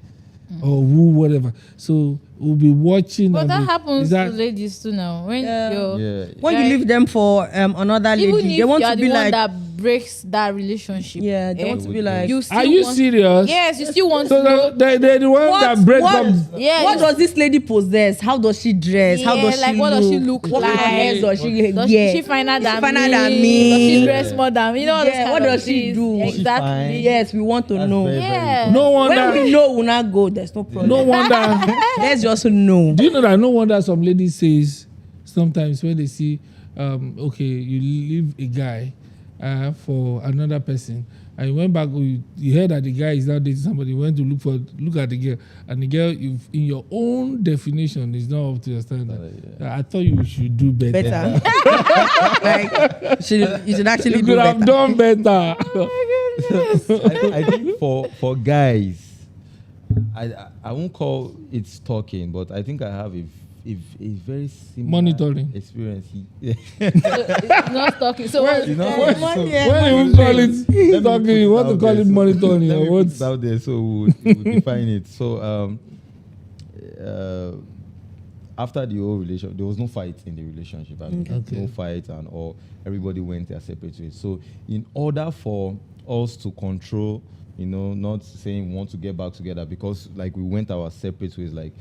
Speaker 1: Or who, whatever. So we'll be watching.
Speaker 4: But
Speaker 1: and
Speaker 4: that
Speaker 1: be-
Speaker 4: happens
Speaker 1: is that-
Speaker 4: to ladies too now. When you're
Speaker 2: Yeah.
Speaker 3: When you leave them for another
Speaker 4: even
Speaker 3: lady,
Speaker 4: if
Speaker 3: they want
Speaker 4: you're
Speaker 3: to
Speaker 4: the
Speaker 3: be
Speaker 4: one
Speaker 3: like,
Speaker 4: that breaks that relationship.
Speaker 3: yeah, they want to be like,
Speaker 4: You still
Speaker 1: Are you
Speaker 4: want,
Speaker 1: serious?
Speaker 4: Yes, you still want
Speaker 1: So
Speaker 4: to know.
Speaker 1: they're the one that break up.
Speaker 4: Yeah,
Speaker 3: what
Speaker 4: you-
Speaker 3: does this lady possess? How does she dress? How
Speaker 4: Yeah,
Speaker 3: does
Speaker 4: like,
Speaker 3: she
Speaker 4: what
Speaker 3: look?
Speaker 4: does she look
Speaker 3: What kind of
Speaker 4: like?
Speaker 3: hair does she
Speaker 4: Does
Speaker 3: yeah.
Speaker 4: she finer
Speaker 3: Is
Speaker 4: than
Speaker 3: she finer
Speaker 4: me?
Speaker 3: than
Speaker 4: Does
Speaker 3: me?
Speaker 4: she dress more than me? All those
Speaker 3: Yeah,
Speaker 4: kind
Speaker 3: what
Speaker 4: of
Speaker 3: does she
Speaker 4: things.
Speaker 3: do?
Speaker 2: Is she fine?
Speaker 4: Exactly.
Speaker 3: Yes, we want to
Speaker 2: That's
Speaker 3: know.
Speaker 2: very, very
Speaker 4: Yeah.
Speaker 1: No
Speaker 3: When
Speaker 1: wonder.
Speaker 3: we know, we not go. There's no problem.
Speaker 1: No wonder.
Speaker 3: Let's just know.
Speaker 1: Do you know that no wonder some ladies says sometimes when they see okay, you leave a guy for another person, and you went back, you heard that the guy is now dating somebody, you went to look at the girl, and the girl, in your own definition, is not up to your standard. I thought you should do better.
Speaker 3: Like, you should actually
Speaker 1: You
Speaker 3: do
Speaker 1: could have
Speaker 3: better.
Speaker 1: done better.
Speaker 2: I think for guys, I won't call it stalking, but I think I have a very similar
Speaker 1: Monitoring.
Speaker 2: experience.
Speaker 4: It's not stalking. So what?
Speaker 2: You know,
Speaker 1: When you call it stalking, you want to call it monitoring,
Speaker 2: Let
Speaker 1: or
Speaker 2: me put
Speaker 1: what's
Speaker 2: it out there so we'll define it. So after the whole relationship, there was no fight in the relationship. I mean,
Speaker 1: Okay.
Speaker 2: no fight and all. Everybody went their separate ways. So in order for us to control, not saying we want to get back together, because like we went our separate ways, like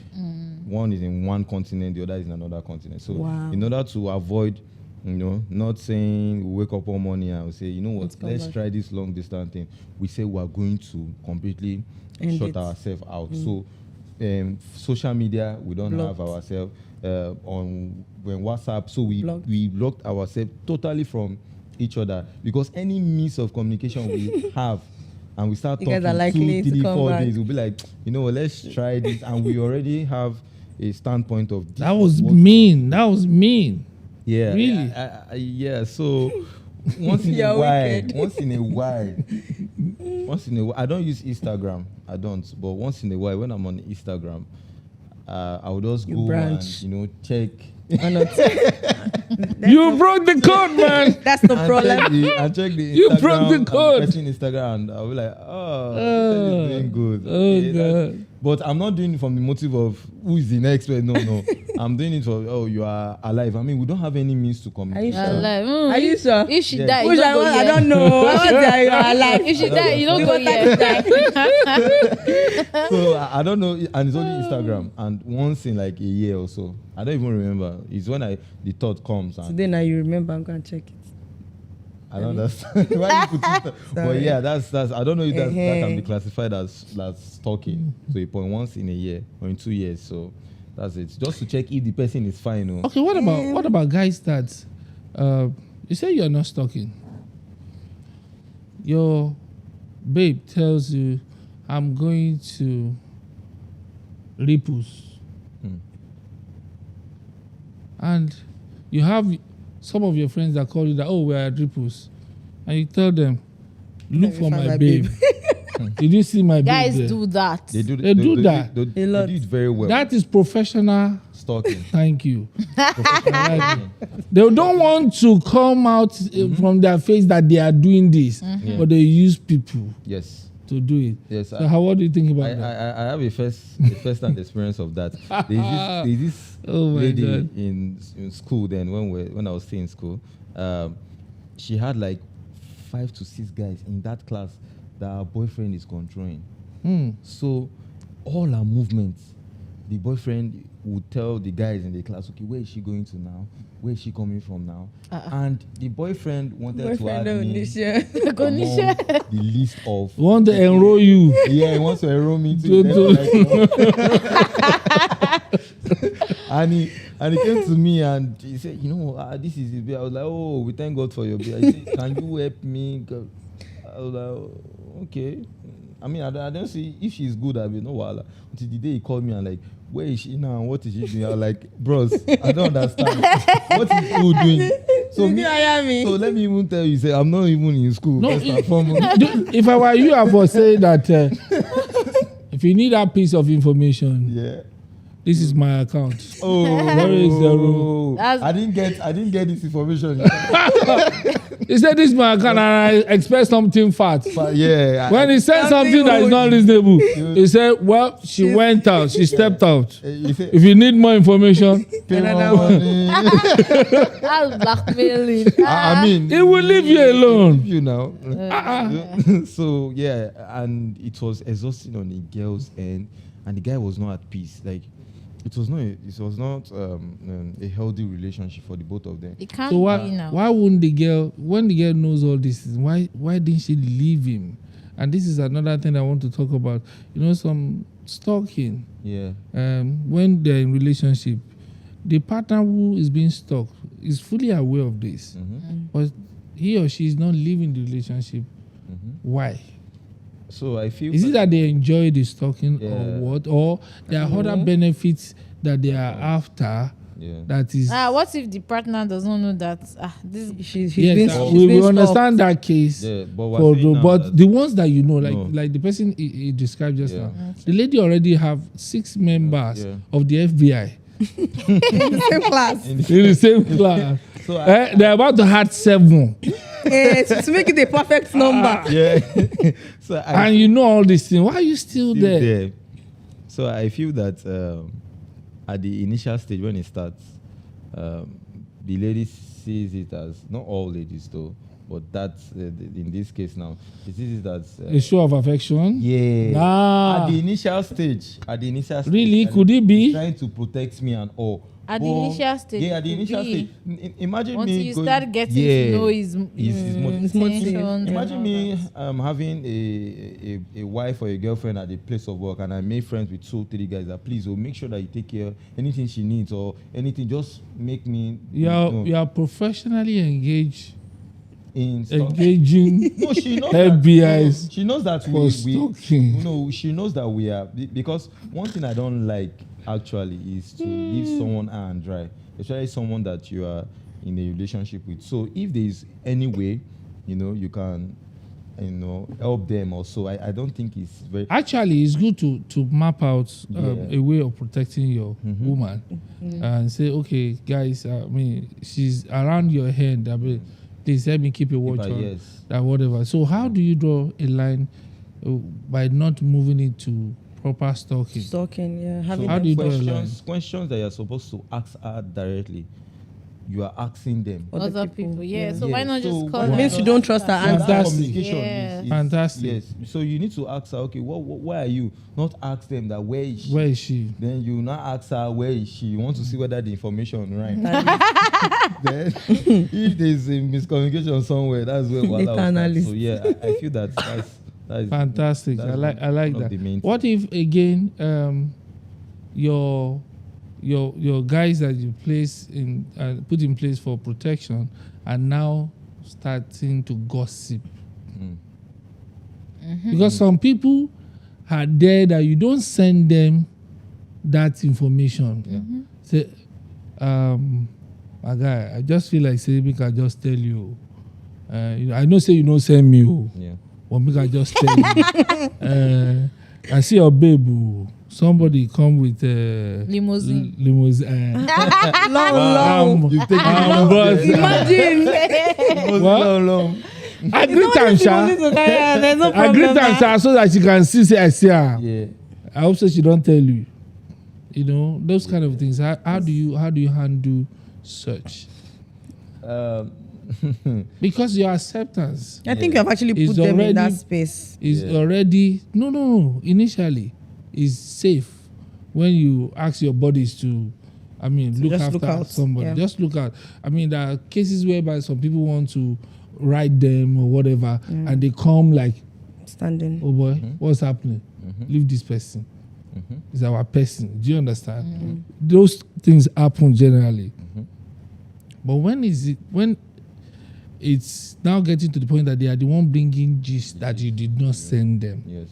Speaker 2: one is in one continent, the other is in another continent. So
Speaker 3: Wow.
Speaker 2: in order to avoid, not saying we wake up one morning and we say, you know what,
Speaker 3: Let's come
Speaker 2: let's
Speaker 3: back.
Speaker 2: try this long distance thing. We say we are going to completely
Speaker 3: End
Speaker 2: shut
Speaker 3: it.
Speaker 2: ourselves out. So social media, we don't
Speaker 3: Blocked.
Speaker 2: have ourselves on when WhatsApp. So we
Speaker 3: Blocked.
Speaker 2: blocked ourselves totally from each other, because any means of communication we have, and we start
Speaker 3: You guys
Speaker 2: talking
Speaker 3: are likely
Speaker 2: 2,
Speaker 3: to
Speaker 2: 3,
Speaker 3: come
Speaker 2: 4
Speaker 3: back.
Speaker 2: days, we'll be like, let's try this, and we already have a standpoint of this
Speaker 1: that was
Speaker 2: what-
Speaker 1: mean. That was mean.
Speaker 2: Yeah,
Speaker 1: Really?
Speaker 2: yeah. So once in a
Speaker 3: You're
Speaker 2: while,
Speaker 3: wicked.
Speaker 2: once in a while, I don't use Instagram. I don't. But once in a while, when I'm on Instagram, I will just
Speaker 3: You
Speaker 2: go
Speaker 3: branch.
Speaker 2: and check.
Speaker 3: Or not.
Speaker 1: You broke the code, man.
Speaker 3: That's the
Speaker 2: and
Speaker 3: problem.
Speaker 2: check the
Speaker 1: You
Speaker 2: Instagram.
Speaker 1: broke the
Speaker 2: and
Speaker 1: code.
Speaker 2: person Instagram, and I'll be like, this is doing good.
Speaker 1: Oh,
Speaker 2: Okay, that's-
Speaker 1: God.
Speaker 2: But I'm not doing it from the motive of who is the next one. No. I'm doing it for you are alive. I mean, we don't have any means to communicate.
Speaker 3: Are you sure?
Speaker 4: Alive.
Speaker 3: Are you sure?
Speaker 4: If she
Speaker 2: Yeah.
Speaker 4: die, you
Speaker 3: Which
Speaker 4: don't go
Speaker 3: I
Speaker 4: here.
Speaker 3: don't know. I want to tell you are alive.
Speaker 4: If she die, you don't
Speaker 3: You
Speaker 4: go
Speaker 3: want that
Speaker 4: here.
Speaker 2: So I don't know, and it's only Instagram. And once in like a year or so, I don't even remember. It's when the thought comes, and
Speaker 3: Today now you remember, I'm going to check it.
Speaker 2: I don't understand why you put it. But
Speaker 3: Sorry.
Speaker 2: yeah, that's I don't know if that can be
Speaker 3: Uh-huh.
Speaker 2: classified as stalking. So a point once in a year or in 2 years. So that's it. Just to check if the person is fine. Oh.
Speaker 1: Okay, what about guys that you say you're not stalking? Your babe tells you, I'm going to Ripples.
Speaker 2: Hmm.
Speaker 1: And you have some of your friends that call you that, oh, we're at Ripples. And you tell them, look
Speaker 3: Let me
Speaker 1: for
Speaker 3: find
Speaker 1: my
Speaker 3: my
Speaker 1: babe. Did you see my
Speaker 4: Guys
Speaker 1: babe there?
Speaker 4: do that.
Speaker 2: They do
Speaker 1: They do that.
Speaker 2: They,
Speaker 3: A
Speaker 2: they
Speaker 3: lot.
Speaker 2: do it very well.
Speaker 1: That is professional.
Speaker 2: Stalking.
Speaker 1: Thank you.
Speaker 2: Professional.
Speaker 1: They don't want to come out from their face that they are doing this,
Speaker 2: Yeah.
Speaker 1: but they use people
Speaker 2: Yes.
Speaker 1: to do it.
Speaker 2: Yes.
Speaker 1: So what do you think about that?
Speaker 2: I have a first-hand experience of that. There's this
Speaker 1: Oh my
Speaker 2: lady
Speaker 1: God.
Speaker 2: in school then when I was still in school. She had like 5 to 6 guys in that class that her boyfriend is controlling. So all her movements, the boyfriend would tell the guys in the class, okay, where is she going to now? Where is she coming from now? And the boyfriend wanted to add
Speaker 3: Boyfriend of
Speaker 2: me
Speaker 3: Nisha.
Speaker 2: among the list of
Speaker 1: Want to enroll you?
Speaker 2: yeah, he wants to enroll me
Speaker 1: To-
Speaker 2: too. And he came to me and he said, this is it. I was like, oh, we thank God for your bill. He said, can you help me? I was like, okay. I mean, I don't see if she's good. I'll be no wahala. Until the day he called me and like, where is she now? What is she doing? I was like, bros, I don't understand. What is who doing? So
Speaker 3: Did you hire me?
Speaker 2: So let me even tell you, say I'm not even in school.
Speaker 1: No,
Speaker 2: first and foremost.
Speaker 1: If I were you, I would say that if you need that piece of information,
Speaker 2: Yeah.
Speaker 1: this is my account.
Speaker 2: Oh,
Speaker 1: Where is the room?
Speaker 4: That's-
Speaker 2: I didn't get this information.
Speaker 1: He said, this is my account, and I expect something fat.
Speaker 2: But yeah.
Speaker 1: When he said
Speaker 3: Something
Speaker 1: something that is not reasonable, he said, well, she went out, she stepped out.
Speaker 2: You say,
Speaker 1: If you need more information,
Speaker 2: pay more
Speaker 3: Another one.
Speaker 2: money.
Speaker 4: That's blackmailing.
Speaker 2: I mean,
Speaker 1: it will leave you alone.
Speaker 2: you know. So yeah, and it was exhausting on the girl's end, and the guy was not at peace. Like it was not a healthy relationship for the both of them.
Speaker 4: It can't
Speaker 1: So
Speaker 4: be now.
Speaker 1: why wouldn't the girl, when the girl knows all this, why didn't she leave him? And this is another thing I want to talk about. Some stalking.
Speaker 2: Yeah.
Speaker 1: When they're in relationship, the partner who is being stalked is fully aware of this, but he or she is not living the relationship. Why?
Speaker 2: So I feel
Speaker 1: Is it that they enjoy the stalking
Speaker 2: Yeah.
Speaker 1: or what? Or there are other benefits that they are after
Speaker 2: yeah.
Speaker 1: that is.
Speaker 4: What if the partner does not know that this?
Speaker 3: She's
Speaker 1: Yes,
Speaker 3: been,
Speaker 2: she's
Speaker 1: we
Speaker 3: been
Speaker 1: understand that case.
Speaker 2: Yeah, but we're
Speaker 1: For
Speaker 2: saying now
Speaker 1: but
Speaker 2: that-
Speaker 1: the ones that you know,
Speaker 2: No.
Speaker 1: like the person he described just
Speaker 2: Yeah.
Speaker 1: now, the lady already have 6 members
Speaker 2: Yeah.
Speaker 1: of the FBI
Speaker 3: in the same class.
Speaker 1: in the same class.
Speaker 2: So
Speaker 1: They're about to add 7,
Speaker 3: To make it a perfect number.
Speaker 2: yeah. So I
Speaker 1: and you know all these things. Why are you still
Speaker 2: still
Speaker 1: there?
Speaker 2: there. So I feel that at the initial stage when it starts, the lady sees it as, not all ladies though, but that's in this case now, she sees it as
Speaker 1: A show of affection.
Speaker 2: yeah.
Speaker 1: Nah.
Speaker 2: At the initial stage,
Speaker 1: Really?
Speaker 2: and
Speaker 1: Could it be?
Speaker 2: he's trying to protect me and all.
Speaker 4: At the initial stage,
Speaker 2: Yeah, at the
Speaker 4: could
Speaker 2: initial
Speaker 4: be.
Speaker 2: stage. Imagine
Speaker 4: Once
Speaker 2: me
Speaker 4: you
Speaker 2: going,
Speaker 4: start getting
Speaker 2: yeah,
Speaker 4: to know his
Speaker 2: motive.
Speaker 4: intentions.
Speaker 2: Imagine
Speaker 4: and
Speaker 2: me
Speaker 4: all
Speaker 2: having a wife or a girlfriend at the place of work, and I made friends with 2-3 guys that please, make sure that you take care anything she needs or anything. Just make me
Speaker 1: You are professionally engaged,
Speaker 2: in stuff.
Speaker 1: engaging
Speaker 2: No, she knows
Speaker 1: FBI's
Speaker 2: that. She knows that
Speaker 1: for
Speaker 2: we
Speaker 1: stalking.
Speaker 2: no, she knows that we are because one thing I don't like actually is to leave someone high and dry, especially someone that you are in a relationship with. So if there is any way, you can, help them also. I don't think it's very.
Speaker 1: Actually, it's good to map out
Speaker 2: Yeah.
Speaker 1: a way of protecting your woman and say, okay, guys, I mean, she's around your hand. I mean, please help me keep a watch on
Speaker 2: Yes.
Speaker 1: that, whatever. So, how do you draw a line by not moving it to proper stalking?
Speaker 3: Stalking, yeah.
Speaker 2: So
Speaker 3: Having
Speaker 1: how do you draw a
Speaker 2: questions that you're supposed to ask her directly, you are asking them.
Speaker 4: Other people, yeah. So
Speaker 2: Yeah,
Speaker 4: why not
Speaker 2: so
Speaker 4: just call
Speaker 2: why
Speaker 4: her?
Speaker 3: It means you don't trust her
Speaker 2: So
Speaker 3: answers.
Speaker 2: that
Speaker 1: Fantastic.
Speaker 2: communication
Speaker 4: Yeah.
Speaker 2: is
Speaker 1: Fantastic.
Speaker 2: Yes. So you need to ask her, okay, where are you? Not ask them that where is she?
Speaker 1: Where is she?
Speaker 2: Then you now ask her where is she. You want to see whether the information right. Then if there's a miscommunication somewhere, that's where
Speaker 3: Data
Speaker 2: Wala will start.
Speaker 3: analyst.
Speaker 2: So yeah, I feel that is
Speaker 1: Fantastic.
Speaker 2: that's
Speaker 1: I like
Speaker 2: one of
Speaker 1: that.
Speaker 2: the main
Speaker 1: What if again, your guys that you place in put in place for protection are now starting to gossip? Because some people are there that you don't send them that information. Say, my guy, I just feel like say, make I just tell you. I know say you don't send me.
Speaker 2: Yeah.
Speaker 1: But make I just tell you. I see your babe. Somebody come with
Speaker 4: Limousine.
Speaker 1: limousine.
Speaker 3: Long.
Speaker 2: You take
Speaker 1: but
Speaker 3: Imagine.
Speaker 2: long.
Speaker 1: I greet am, sha.
Speaker 3: There's no
Speaker 1: I greet
Speaker 3: problem.
Speaker 1: am, sha, so that she can see say I see her.
Speaker 2: Yeah.
Speaker 1: I hope so she don't tell you. Those kind of things. How do you handle such? Because your acceptance
Speaker 3: I think you have actually
Speaker 1: It's
Speaker 3: put them in that
Speaker 1: already-
Speaker 3: space.
Speaker 1: is
Speaker 2: Yeah.
Speaker 1: already no. Initially, is safe when you ask your bodies to. I mean, look
Speaker 3: just
Speaker 1: after
Speaker 3: look out,
Speaker 1: somebody.
Speaker 3: yeah.
Speaker 1: Just look out. I mean, there are cases whereby some people want to write them or whatever, and they come like,
Speaker 3: Standing.
Speaker 1: oh boy, what's happening? Leave this person. It's our person. Do you understand? Those things happen generally. But when it's now getting to the point that they are the one bringing gist that you did not send them,
Speaker 2: Yes.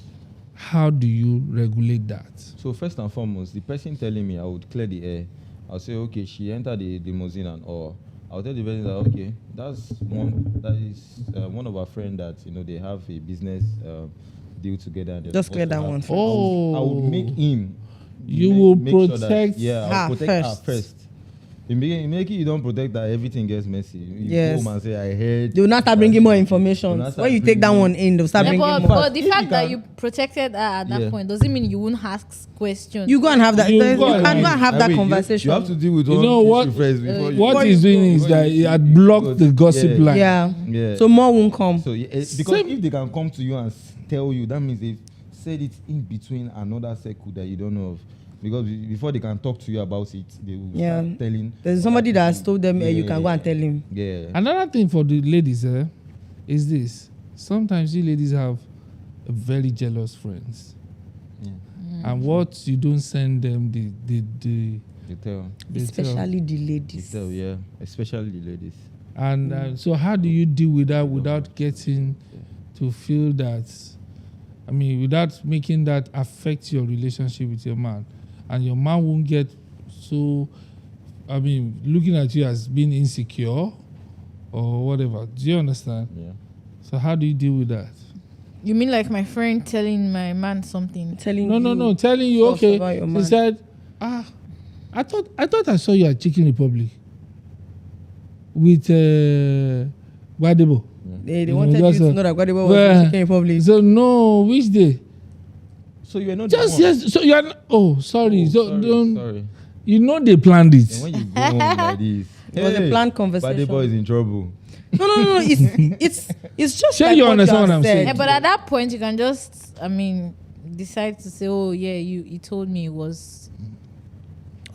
Speaker 1: how do you regulate that?
Speaker 2: So first and foremost, the person telling me I would clear the air. I'll say, okay, she entered the limousine and all. I'll tell the person that okay, that is one of our friends that they have a business deal together. And they're
Speaker 3: Just
Speaker 2: supposed
Speaker 3: clear
Speaker 2: to
Speaker 3: that
Speaker 2: have-
Speaker 3: one first.
Speaker 2: I would make him.
Speaker 1: You will
Speaker 2: make sure
Speaker 1: protect
Speaker 2: I'll
Speaker 3: her
Speaker 2: protect
Speaker 3: first.
Speaker 2: her first. In making you don't protect that everything gets messy. You
Speaker 3: Yes.
Speaker 2: go home and say I heard.
Speaker 3: They will not start bringing more information.
Speaker 2: They'll not start
Speaker 3: When you take that
Speaker 2: bringing-
Speaker 3: one in, they'll start
Speaker 4: Yeah,
Speaker 3: bringing
Speaker 4: but,
Speaker 3: more.
Speaker 4: but the
Speaker 2: If you
Speaker 4: fact that
Speaker 2: can-
Speaker 4: you protected her at that
Speaker 2: Yeah.
Speaker 4: point doesn't mean you won't ask questions.
Speaker 3: You go and have that.
Speaker 1: You
Speaker 3: You
Speaker 1: go
Speaker 3: can
Speaker 1: and-
Speaker 3: go and have
Speaker 2: I
Speaker 3: that
Speaker 2: mean,
Speaker 3: conversation.
Speaker 2: You have to deal with
Speaker 1: You
Speaker 2: one
Speaker 1: know
Speaker 2: issue
Speaker 1: what?
Speaker 2: first before you.
Speaker 1: What he's doing is that he had blocked the gossip
Speaker 2: Yeah.
Speaker 1: line.
Speaker 3: Yeah.
Speaker 2: Yeah.
Speaker 3: So more won't come.
Speaker 2: So because
Speaker 1: Same-
Speaker 2: if they can come to you and tell you, that means they've said it in between another circle that you don't know of. Because before they can talk to you about it, they will
Speaker 3: Yeah.
Speaker 2: start telling.
Speaker 3: There's somebody that has told them, you
Speaker 2: Yeah.
Speaker 3: can go and tell him.
Speaker 2: Yeah.
Speaker 1: Another thing for the ladies is this. Sometimes you ladies have very jealous friends.
Speaker 2: Yeah.
Speaker 1: And what you don't send them,
Speaker 2: You tell.
Speaker 3: Especially the ladies.
Speaker 2: You tell, yeah. Especially the ladies.
Speaker 1: And so how do you deal with that without getting to feel that, I mean, without making that affect your relationship with your man? And your man won't get so, I mean, looking at you as being insecure or whatever. Do you understand?
Speaker 2: Yeah.
Speaker 1: So how do you deal with that?
Speaker 4: You mean like my friend telling my man something?
Speaker 3: Telling
Speaker 1: No. Telling you,
Speaker 3: stuff
Speaker 1: okay.
Speaker 3: about your
Speaker 1: She
Speaker 3: man.
Speaker 1: said, I thought I saw you at Chicken Republic with Guadebo.
Speaker 3: They
Speaker 1: You
Speaker 3: wanted
Speaker 1: know,
Speaker 3: you
Speaker 1: just,
Speaker 3: to know that Guadebo was
Speaker 1: well,
Speaker 3: in Chicken Republic.
Speaker 1: So no, which day?
Speaker 2: So you are not
Speaker 1: Just
Speaker 2: the one.
Speaker 1: yes. So you are. Oh, sorry.
Speaker 2: Oh,
Speaker 1: so don't.
Speaker 2: sorry.
Speaker 1: You know they planned
Speaker 2: And
Speaker 1: it.
Speaker 2: when you go home like this,
Speaker 3: It was a planned conversation.
Speaker 2: Bad boy is in trouble.
Speaker 3: No. It's just
Speaker 1: Sure
Speaker 3: like
Speaker 1: you
Speaker 3: what
Speaker 1: understand
Speaker 3: have
Speaker 1: what I'm
Speaker 3: said.
Speaker 1: saying?
Speaker 4: Yeah, but at that point, you can just, I mean, decide to say, oh, yeah, you told me it was.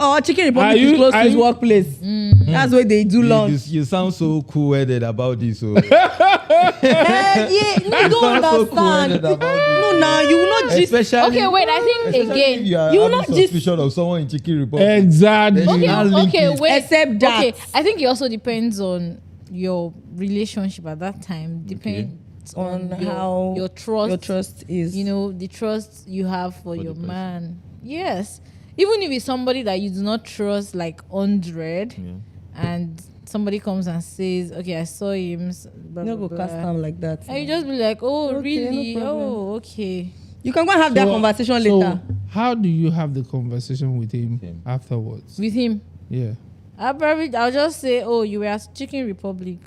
Speaker 3: Oh, Chicken
Speaker 1: Are
Speaker 3: Republic
Speaker 1: you-
Speaker 3: is close to
Speaker 1: are
Speaker 3: his
Speaker 1: you-
Speaker 3: workplace. That's where they do lunch.
Speaker 2: You sound so cool-headed about this. So.
Speaker 3: Yeah, you don't
Speaker 2: sound so cool-headed
Speaker 3: understand.
Speaker 2: about this.
Speaker 3: No, now you will not just.
Speaker 2: Especially,
Speaker 4: Okay, wait, I think
Speaker 2: especially
Speaker 4: again.
Speaker 2: if you are
Speaker 3: you
Speaker 2: having
Speaker 3: not just-
Speaker 2: suspicion of someone in Chicken Republic.
Speaker 1: Exactly.
Speaker 2: Then you now link
Speaker 4: Okay,
Speaker 2: it.
Speaker 4: wait.
Speaker 3: Except that.
Speaker 4: Okay, I think it also depends on your relationship at that time. Depends
Speaker 3: On
Speaker 4: your,
Speaker 3: how
Speaker 4: your trust.
Speaker 3: Your trust is.
Speaker 4: You know, the trust you have for
Speaker 2: For
Speaker 4: your
Speaker 2: the person.
Speaker 4: man. Yes. Even if it's somebody that you do not trust, like 100,
Speaker 2: Yeah.
Speaker 4: and somebody comes and says, okay, I saw him. Blah,
Speaker 3: You
Speaker 4: blah,
Speaker 3: go cast
Speaker 4: blah.
Speaker 3: down like that.
Speaker 4: And you just be like, oh,
Speaker 3: Okay,
Speaker 4: really?
Speaker 3: no problem.
Speaker 4: Oh, okay.
Speaker 3: You can go and have that conversation later.
Speaker 1: So how do you have the conversation with him
Speaker 2: Him.
Speaker 1: afterwards?
Speaker 4: With him.
Speaker 1: Yeah.
Speaker 4: I'll just say, oh, you were at Chicken Republic.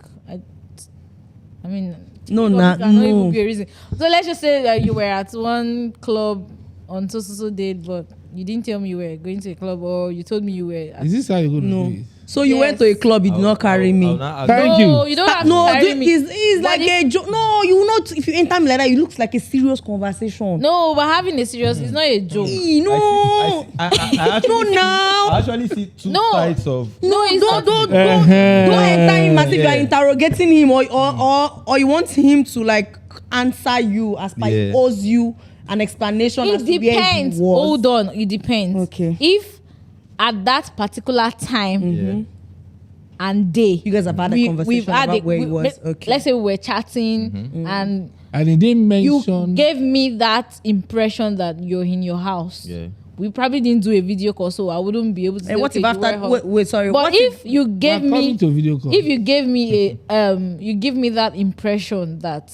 Speaker 4: I mean,
Speaker 3: No,
Speaker 4: Chicken
Speaker 3: nah,
Speaker 4: Republic cannot
Speaker 3: no.
Speaker 4: even be a reason. So let's just say that you were at one club on so date, but you didn't tell me you were going to a club, or you told me you were. At
Speaker 1: Is this how you're going to
Speaker 3: No.
Speaker 1: do it?
Speaker 3: So you went to a club, you did not carry me.
Speaker 2: I'll not ask
Speaker 1: Thank
Speaker 4: no,
Speaker 1: you.
Speaker 4: you don't have
Speaker 3: No,
Speaker 4: to carry me.
Speaker 3: it's
Speaker 4: But
Speaker 3: like
Speaker 4: if-
Speaker 3: a joke. No, you will not. If you enter me like that, it looks like a serious conversation.
Speaker 4: No, but having a serious, it's not a joke.
Speaker 3: No,
Speaker 2: I actually
Speaker 3: no,
Speaker 2: see-
Speaker 3: now.
Speaker 2: I actually see two
Speaker 4: No.
Speaker 2: sides of.
Speaker 3: No,
Speaker 4: it's
Speaker 3: don't
Speaker 1: Uh-huh.
Speaker 3: enter him as if you are
Speaker 2: Yeah.
Speaker 3: interrogating him or you want him to like answer you as per he
Speaker 2: Yeah.
Speaker 3: owes you an explanation as
Speaker 4: It
Speaker 3: to where
Speaker 4: depends.
Speaker 3: he was.
Speaker 4: Hold on, it depends.
Speaker 3: Okay.
Speaker 4: If at that particular time
Speaker 2: Yeah.
Speaker 4: and day,
Speaker 3: You guys have had a conversation about where he was. Okay.
Speaker 4: Let's say we were chatting and
Speaker 1: And he didn't
Speaker 4: you
Speaker 1: mention.
Speaker 4: gave me that impression that you're in your house.
Speaker 2: Yeah.
Speaker 4: We probably didn't do a video call, so I wouldn't be able to.
Speaker 3: And
Speaker 4: say,
Speaker 3: what
Speaker 4: okay,
Speaker 3: if
Speaker 4: you
Speaker 3: after?
Speaker 4: were
Speaker 3: Wait, sorry.
Speaker 4: But
Speaker 3: what
Speaker 4: if you gave
Speaker 1: We're coming
Speaker 4: me,
Speaker 1: to video call.
Speaker 4: if you gave me you give me that impression that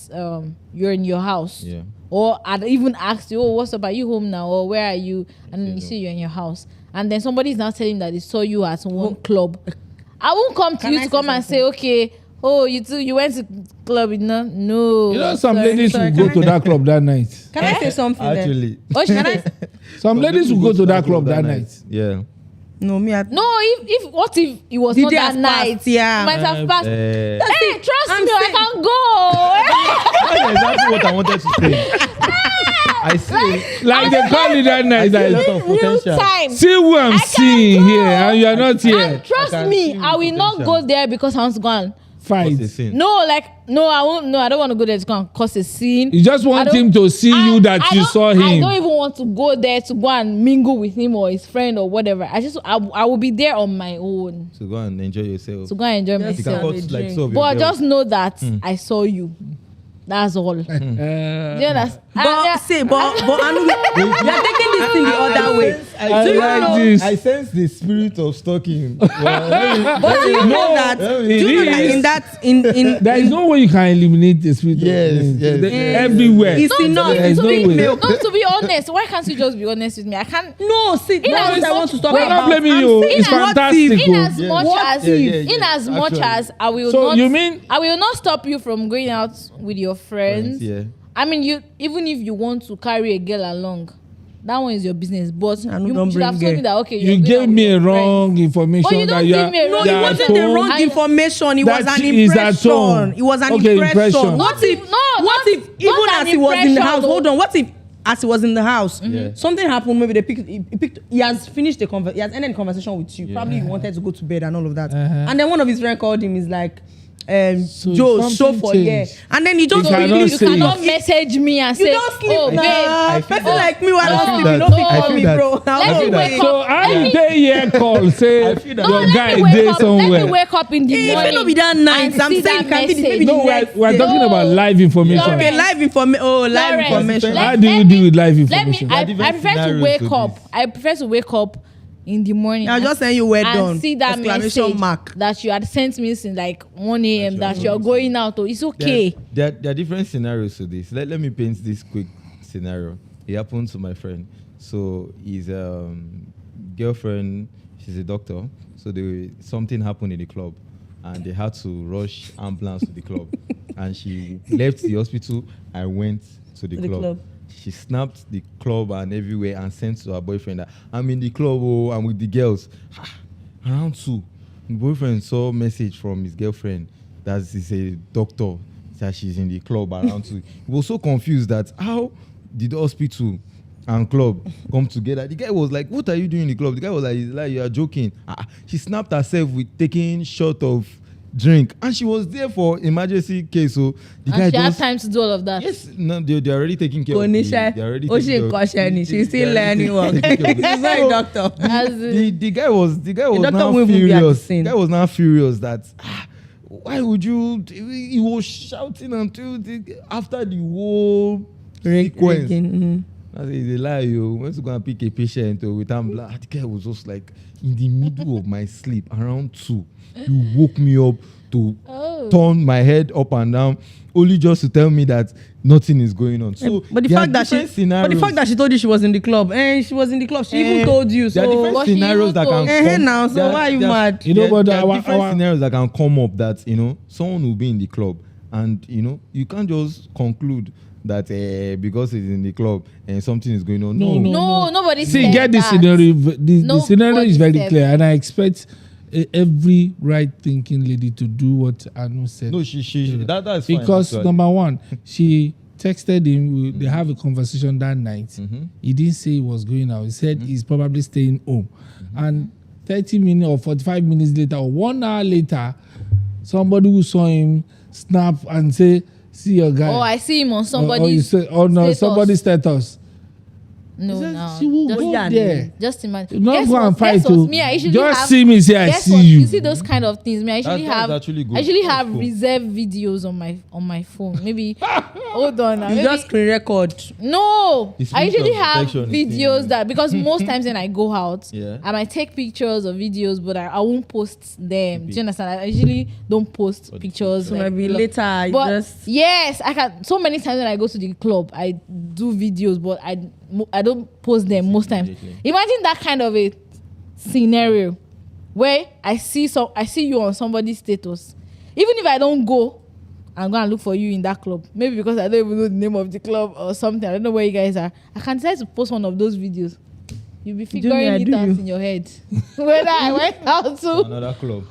Speaker 4: you're in your house,
Speaker 2: Yeah.
Speaker 4: or I'd even asked you, oh, what's up? Are you home now, or where are you? And then
Speaker 2: Okay,
Speaker 4: you
Speaker 2: no.
Speaker 4: see you're in your house, and then somebody's now telling that they saw you at one club. I won't come to
Speaker 3: Can
Speaker 4: you
Speaker 3: I
Speaker 4: to
Speaker 3: say
Speaker 4: come and say, okay, oh, you went to club, no,
Speaker 1: you know, some
Speaker 4: sorry,
Speaker 1: ladies
Speaker 4: sorry.
Speaker 1: will go to that club that night.
Speaker 3: can I say something? then?
Speaker 2: Actually.
Speaker 4: Oh, can I?
Speaker 1: Some ladies will go to that club that night.
Speaker 2: Yeah.
Speaker 3: No, me.
Speaker 4: No, if what if it was
Speaker 3: The
Speaker 4: not
Speaker 3: day
Speaker 4: that
Speaker 3: has
Speaker 4: night?
Speaker 3: passed, yeah.
Speaker 4: It might have passed.
Speaker 2: Eh,
Speaker 4: Hey, trust
Speaker 3: I'm
Speaker 4: me,
Speaker 3: saying-
Speaker 4: I can go.
Speaker 2: that's exactly what I wanted to say. I see.
Speaker 1: Like they call it that night.
Speaker 2: I see a
Speaker 1: Like,
Speaker 2: lot of
Speaker 4: Real
Speaker 2: potential.
Speaker 4: time.
Speaker 1: see who I'm
Speaker 4: I can
Speaker 1: seeing
Speaker 4: go.
Speaker 1: here, and you're not
Speaker 4: And
Speaker 1: here.
Speaker 4: trust
Speaker 2: I can
Speaker 4: me,
Speaker 2: see
Speaker 4: I will not
Speaker 2: potential.
Speaker 4: go there because I want to go and.
Speaker 1: Fight.
Speaker 2: What's the sin?
Speaker 4: No, I won't. No, I don't want to go there to go and cause a scene.
Speaker 1: You just want
Speaker 4: I don't-
Speaker 1: him to see you that
Speaker 4: I
Speaker 1: you
Speaker 4: don't-
Speaker 1: saw
Speaker 4: I
Speaker 1: him.
Speaker 4: don't even want to go there to go and mingle with him or his friend or whatever. I will be there on my own
Speaker 2: So go and enjoy yourself.
Speaker 4: to go and enjoy
Speaker 3: Yes,
Speaker 2: You can
Speaker 4: myself.
Speaker 3: sir.
Speaker 2: cut like
Speaker 3: drink.
Speaker 2: so of your
Speaker 4: But
Speaker 2: belt.
Speaker 4: just know that I saw you. That's all. Do you understand?
Speaker 3: But Anu, you're taking this thing the other way.
Speaker 1: I
Speaker 3: Do you
Speaker 1: like
Speaker 3: know-
Speaker 1: this.
Speaker 2: I sense the spirit of stalking.
Speaker 3: But do you know that?
Speaker 2: no,
Speaker 3: Do you know that
Speaker 1: is.
Speaker 3: in that in
Speaker 1: There is no way you can eliminate the spirit.
Speaker 2: Yes,
Speaker 1: of
Speaker 2: yes,
Speaker 1: The-
Speaker 2: yes.
Speaker 1: everywhere.
Speaker 3: it's enough.
Speaker 1: There is
Speaker 3: It's
Speaker 1: no
Speaker 3: big
Speaker 1: way.
Speaker 3: milk.
Speaker 4: No, to be honest, why can't you just be honest with me? I can't.
Speaker 3: No, see, that's
Speaker 4: as
Speaker 3: what I want to
Speaker 4: much-
Speaker 3: talk
Speaker 1: We're
Speaker 3: about.
Speaker 1: not blaming
Speaker 3: I'm
Speaker 1: you.
Speaker 3: saying
Speaker 1: It's
Speaker 3: that what
Speaker 1: fantastic.
Speaker 3: if-
Speaker 4: In as
Speaker 1: Yeah.
Speaker 4: much
Speaker 3: What
Speaker 4: as
Speaker 2: if- Yeah, yeah,
Speaker 4: in as much
Speaker 2: actually.
Speaker 4: as I will
Speaker 1: So
Speaker 4: not
Speaker 1: you mean-
Speaker 4: I will not stop you from going out with your friends.
Speaker 2: Yeah.
Speaker 4: I mean, you even if you want to carry a girl along, that one is your business. But
Speaker 3: I know,
Speaker 4: you
Speaker 3: don't
Speaker 4: should have
Speaker 3: bring
Speaker 4: told me
Speaker 3: girl.
Speaker 4: that okay.
Speaker 1: You
Speaker 4: you're going
Speaker 1: gave
Speaker 4: out
Speaker 1: me
Speaker 4: with
Speaker 1: a
Speaker 4: your
Speaker 1: wrong
Speaker 4: friends.
Speaker 1: information
Speaker 4: But you
Speaker 1: that
Speaker 4: don't
Speaker 1: you
Speaker 4: give
Speaker 1: are.
Speaker 4: me a
Speaker 3: No,
Speaker 4: wrong
Speaker 1: you
Speaker 3: it
Speaker 1: are
Speaker 3: wasn't
Speaker 1: told-
Speaker 3: the wrong
Speaker 4: I-
Speaker 3: information. It was
Speaker 1: That
Speaker 3: an
Speaker 1: is at
Speaker 3: impression.
Speaker 1: home.
Speaker 3: It was an
Speaker 1: Okay,
Speaker 3: impression.
Speaker 1: impression.
Speaker 3: What if?
Speaker 4: No,
Speaker 3: What
Speaker 4: not-
Speaker 3: if even
Speaker 4: not
Speaker 3: as
Speaker 4: an
Speaker 3: he was in the
Speaker 4: impression,
Speaker 3: house?
Speaker 4: though.
Speaker 3: Hold on. What if as he was in the house,
Speaker 2: Yeah.
Speaker 3: something happened? Maybe they picked. He picked. He has finished the conversation. He has ended the conversation with you.
Speaker 2: Yeah.
Speaker 3: Probably he wanted to go to bed and all of that.
Speaker 1: Uh-huh.
Speaker 3: And then one of his friends called him. He's like,
Speaker 1: So
Speaker 3: Joe's show
Speaker 1: something
Speaker 3: for here,
Speaker 1: changed.
Speaker 3: and then you just
Speaker 1: You cannot
Speaker 3: quickly
Speaker 1: say
Speaker 4: You
Speaker 1: it.
Speaker 4: cannot message me and
Speaker 3: you
Speaker 4: say,
Speaker 3: don't sleep
Speaker 4: oh,
Speaker 3: now.
Speaker 2: I feel
Speaker 3: Person
Speaker 2: that-
Speaker 3: like me, why
Speaker 2: I
Speaker 3: don't
Speaker 2: feel
Speaker 3: sleep?
Speaker 2: that-
Speaker 3: You don't
Speaker 2: I
Speaker 3: pick
Speaker 2: feel
Speaker 3: on me,
Speaker 2: that-
Speaker 3: bro.
Speaker 4: Let me
Speaker 3: How
Speaker 4: wake
Speaker 3: wait.
Speaker 4: up.
Speaker 1: So I dey here call say
Speaker 2: I feel that-
Speaker 1: your
Speaker 4: let
Speaker 1: guy
Speaker 4: me wake
Speaker 1: dey
Speaker 4: up.
Speaker 1: somewhere.
Speaker 4: Let me wake up in the
Speaker 3: If
Speaker 4: morning.
Speaker 3: it no be that night,
Speaker 4: and
Speaker 3: I'm
Speaker 4: see
Speaker 3: saying
Speaker 4: that
Speaker 3: can be the
Speaker 4: message.
Speaker 3: maybe
Speaker 1: No,
Speaker 3: the next
Speaker 1: we're
Speaker 3: day.
Speaker 1: talking about live information.
Speaker 4: Sorry.
Speaker 3: Okay, live information. Oh, live
Speaker 4: Lawrence,
Speaker 3: information.
Speaker 4: let-
Speaker 1: How do you deal with live
Speaker 4: Let me.
Speaker 1: information?
Speaker 4: I
Speaker 2: different
Speaker 4: prefer to
Speaker 2: scenarios
Speaker 4: wake
Speaker 2: to
Speaker 4: up.
Speaker 2: this.
Speaker 4: I prefer to wake up in the morning.
Speaker 3: I'm just saying you were
Speaker 4: and
Speaker 3: done.
Speaker 4: see that
Speaker 3: Exclamation
Speaker 4: message
Speaker 3: mark.
Speaker 4: that you had sent me since like 1 a.m. that you're going out. It's okay.
Speaker 2: There are different scenarios to this. Let me paint this quick scenario. It happened to my friend. So his girlfriend, she's a doctor. So something happened in the club, and they had to rush ambulance to the club. And she left the hospital and went to the club. She snapped the club and everywhere and sent to her boyfriend that I'm in the club, oh, I'm with the girls. Around 2, the boyfriend saw a message from his girlfriend that is a doctor, that she's in the club around 2. He was so confused that how did the hospital and club come together? The guy was like, what are you doing in the club? The guy was like you are joking. She snapped herself with taking shot of drink, and she was there for emergency case. So the guy
Speaker 4: And she had
Speaker 2: just
Speaker 4: time to do all of that.
Speaker 2: yes, no, they're already taking care of
Speaker 3: Konisha,
Speaker 2: they're already
Speaker 3: Oshi
Speaker 2: taking care of-
Speaker 3: Koshani, she's still
Speaker 2: they're already
Speaker 3: learning work.
Speaker 2: taking care of
Speaker 3: She's not a doctor.
Speaker 4: As in-
Speaker 2: the guy was
Speaker 3: doctor
Speaker 2: now
Speaker 3: won't even be at the
Speaker 2: furious.
Speaker 3: scene.
Speaker 2: The guy was now furious that why would you? He was shouting until after the whole sequence. I said, it's a lie, you went to go and pick a patient with ambulance. The guy was just like in the middle of my sleep around 2. You woke me up to turn my head up and down, only just to tell me that nothing is going on. So,
Speaker 3: But the
Speaker 2: there are
Speaker 3: fact that she,
Speaker 2: different scenarios.
Speaker 3: but the fact that she told you she was in the club, and she was in the club, she even told you.
Speaker 2: There are
Speaker 3: So
Speaker 2: different
Speaker 4: What she
Speaker 2: scenarios that
Speaker 4: even
Speaker 2: can
Speaker 4: told-
Speaker 2: come.
Speaker 3: now, so
Speaker 2: there-
Speaker 3: why are you
Speaker 2: there-
Speaker 3: mad?
Speaker 1: You know,
Speaker 2: there-
Speaker 1: but
Speaker 2: there are
Speaker 1: our-
Speaker 2: different
Speaker 1: our-
Speaker 2: scenarios that can come up that someone will be in the club, and you can't just conclude that because it's in the club and something is going on.
Speaker 1: No.
Speaker 4: No, nobody
Speaker 1: See,
Speaker 4: said
Speaker 1: get the
Speaker 4: that.
Speaker 1: scenario. The scenario is very
Speaker 4: said
Speaker 1: clear, and I expect every right-thinking lady to do what Anu said.
Speaker 2: No, she that's fine.
Speaker 1: Because
Speaker 2: actually.
Speaker 1: number one, she texted him. They have a conversation that night.
Speaker 2: Mm-hmm.
Speaker 1: He didn't say he was going out. He said he's probably staying home. And 30 minutes or 45 minutes later or 1 hour later, somebody who saw him snap and say, "See your guy."
Speaker 4: Oh, I see him on
Speaker 1: Or you
Speaker 4: somebody's
Speaker 1: say, "Oh no,
Speaker 4: status."
Speaker 1: somebody's status."
Speaker 4: No,
Speaker 1: He said,
Speaker 4: no.
Speaker 1: she will
Speaker 4: Just,
Speaker 1: go
Speaker 3: yeah,
Speaker 1: there.
Speaker 4: just imagine.
Speaker 1: Not
Speaker 4: Guess
Speaker 1: go
Speaker 4: what?
Speaker 1: and fight.
Speaker 4: Guess what?
Speaker 1: Oh.
Speaker 4: Me, I usually
Speaker 1: Just
Speaker 4: have,
Speaker 1: see me, say I
Speaker 4: guess
Speaker 1: see
Speaker 4: what?
Speaker 1: you.
Speaker 4: You see those kind of things. Me, I usually
Speaker 2: That's
Speaker 4: have.
Speaker 2: actually good.
Speaker 4: I usually
Speaker 2: That's
Speaker 4: have
Speaker 2: cool.
Speaker 4: reserved videos on my phone. Maybe hold on now.
Speaker 3: You
Speaker 4: Maybe,
Speaker 3: just screen record.
Speaker 4: no,
Speaker 2: It's
Speaker 4: I usually
Speaker 2: mutual
Speaker 4: have
Speaker 2: protection is
Speaker 4: videos
Speaker 2: thing.
Speaker 4: that because most times when I go out,
Speaker 2: Yeah.
Speaker 4: I might take pictures or videos, but I won't post them. Do you understand? I usually don't post pictures.
Speaker 3: So
Speaker 4: like,
Speaker 3: maybe later, you
Speaker 4: but
Speaker 3: just
Speaker 4: yes, I can. So many times when I go to the club, I do videos, but I don't post them most times.
Speaker 2: Immediately.
Speaker 4: Imagine that kind of a scenario where I see you on somebody's status. Even if I don't go, I'm gonna look for you in that club. Maybe because I don't even know the name of the club or something. I don't know where you guys are. I can decide to post one of those videos. You'll be figuring it out in your head. Whether I went out to
Speaker 2: Another club.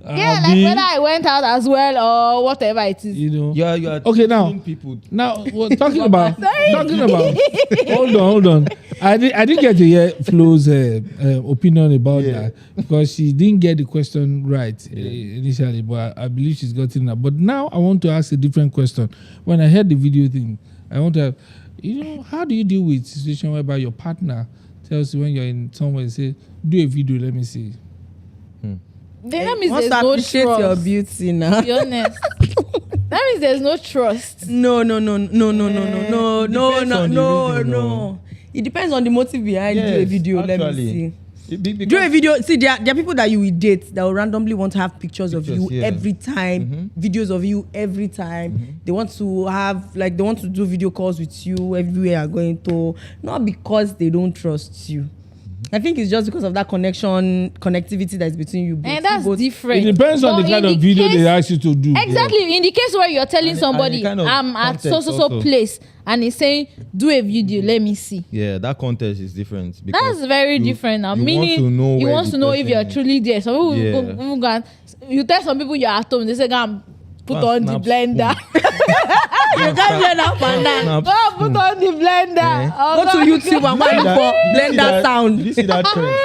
Speaker 4: yeah, like whether I went out as well or whatever it is.
Speaker 1: You know.
Speaker 2: Yeah, you are
Speaker 1: Okay, now.
Speaker 2: teaching people.
Speaker 1: Now, we're talking about. Hold on. I didn't get to hear Flo's opinion about that because she didn't get the question right initially, but I believe she's gotten that. But now I want to ask a different question. When I heard the video thing, I want to, how do you deal with situation whereby your partner tells you when you're in somewhere and say, "Do a video, let me see."
Speaker 4: Then that means
Speaker 3: must
Speaker 4: there's no
Speaker 3: appreciate
Speaker 4: trust.
Speaker 3: your beauty now.
Speaker 4: To be honest. That means there's no trust.
Speaker 3: No.
Speaker 2: Depends on the reason,
Speaker 3: It depends on the motive behind do a
Speaker 2: Yes,
Speaker 3: video. Let me
Speaker 2: actually.
Speaker 3: see.
Speaker 2: Because
Speaker 3: Do a video. See, there are people that you will date that will randomly want to have pictures of you
Speaker 2: Pictures, yeah.
Speaker 3: every time, videos of you every time. They want to have they want to do video calls with you everywhere you're going to. Not because they don't trust you. I think it's just because of that connectivity that's between you both.
Speaker 4: And that's
Speaker 3: both.
Speaker 4: different.
Speaker 1: It depends on
Speaker 4: But
Speaker 1: the kind
Speaker 4: in
Speaker 1: of video
Speaker 4: case-
Speaker 1: they ask you to do.
Speaker 4: Exactly. In the case where you're telling
Speaker 2: And
Speaker 4: somebody,
Speaker 2: the kind of
Speaker 4: I'm at so
Speaker 2: context also.
Speaker 4: place, and he's saying, do a video, let me see.
Speaker 2: yeah, that context is different. Because
Speaker 4: That's very
Speaker 2: you-
Speaker 4: different now.
Speaker 2: you want
Speaker 4: Meaning,
Speaker 2: to know
Speaker 4: he
Speaker 2: where
Speaker 4: wants
Speaker 2: the
Speaker 4: to know if
Speaker 2: person
Speaker 4: you're
Speaker 2: is.
Speaker 4: truly there. Some people
Speaker 2: Yeah.
Speaker 4: go, you tell some people you're at home, they say, go and put
Speaker 2: Go
Speaker 4: on
Speaker 2: and
Speaker 4: the
Speaker 2: snap
Speaker 4: blender.
Speaker 3: You can't blend up and down.
Speaker 2: Snap
Speaker 4: Go and put
Speaker 2: spoon.
Speaker 4: on the blender. Oh,
Speaker 3: Go to
Speaker 4: God.
Speaker 3: YouTube and go and look for blender sound.
Speaker 2: Did you see that trend?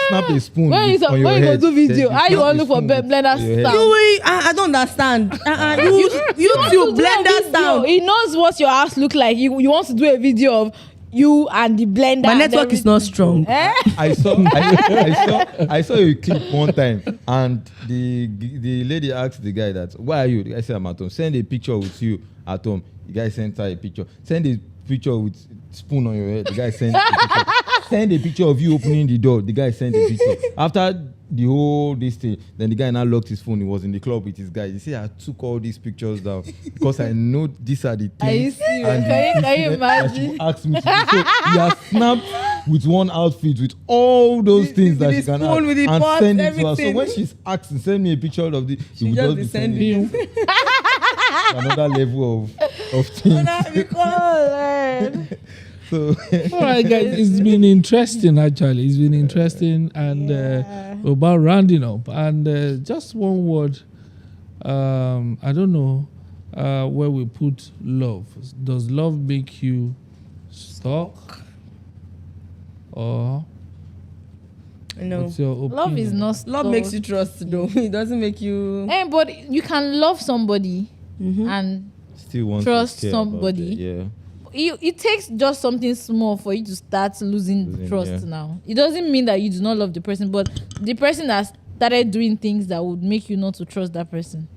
Speaker 2: Snap a spoon
Speaker 4: When
Speaker 2: with- on your
Speaker 4: you go
Speaker 2: head.
Speaker 4: do video,
Speaker 2: Then
Speaker 4: how you
Speaker 2: snap
Speaker 4: want
Speaker 2: the
Speaker 4: look for
Speaker 2: spoon with-
Speaker 4: blender
Speaker 2: on your head.
Speaker 4: sound?
Speaker 3: I don't understand. YouTube blender sound.
Speaker 4: He knows what your house look like. You want to do a video of you and the blender.
Speaker 3: My
Speaker 4: and
Speaker 3: network is
Speaker 4: everything.
Speaker 3: not strong.
Speaker 4: Eh?
Speaker 2: I saw a clip one time, and the lady asked the guy that, why are you? The guy said, I'm at home. Send a picture with you at home. The guy sent her a picture. Send a picture with spoon on your head. The guy sent a picture. Send a picture of you opening the door. The guy sent a picture. After the whole this thing, then the guy now locked his phone. He was in the club with his guys. He said, I took all these pictures down because I know these are the things.
Speaker 4: Are you serious?
Speaker 2: and the
Speaker 4: Can you
Speaker 2: incident that she
Speaker 4: imagine?
Speaker 2: asked me to do. So he has snapped with one outfit with all those things that
Speaker 3: with
Speaker 2: she
Speaker 3: the
Speaker 2: can
Speaker 3: spoon,
Speaker 2: add
Speaker 3: with the
Speaker 2: and
Speaker 3: pot,
Speaker 2: send it to her. So
Speaker 3: everything.
Speaker 2: when she's asked to send me a picture of this, she would
Speaker 3: just
Speaker 2: just
Speaker 3: be
Speaker 2: be sending
Speaker 1: You-
Speaker 2: another level of things.
Speaker 4: Oh, Lord.
Speaker 2: So
Speaker 1: All right, guys, it's been interesting. Actually, it's been interesting, and about rounding up. And just one word. I don't know where we put love. Does love make you stuck, or
Speaker 3: No.
Speaker 1: what's your opinion?
Speaker 4: Love is not
Speaker 3: Love makes you trust though. It doesn't make you
Speaker 4: but you can love somebody and
Speaker 2: still want
Speaker 4: Trust
Speaker 2: to care about
Speaker 4: somebody.
Speaker 2: it, yeah.
Speaker 4: it takes just something small for you to start losing
Speaker 2: Losing,
Speaker 4: trust
Speaker 2: yeah.
Speaker 4: now. It doesn't mean that you do not love the person, but the person that started doing things that would make you not to trust that person.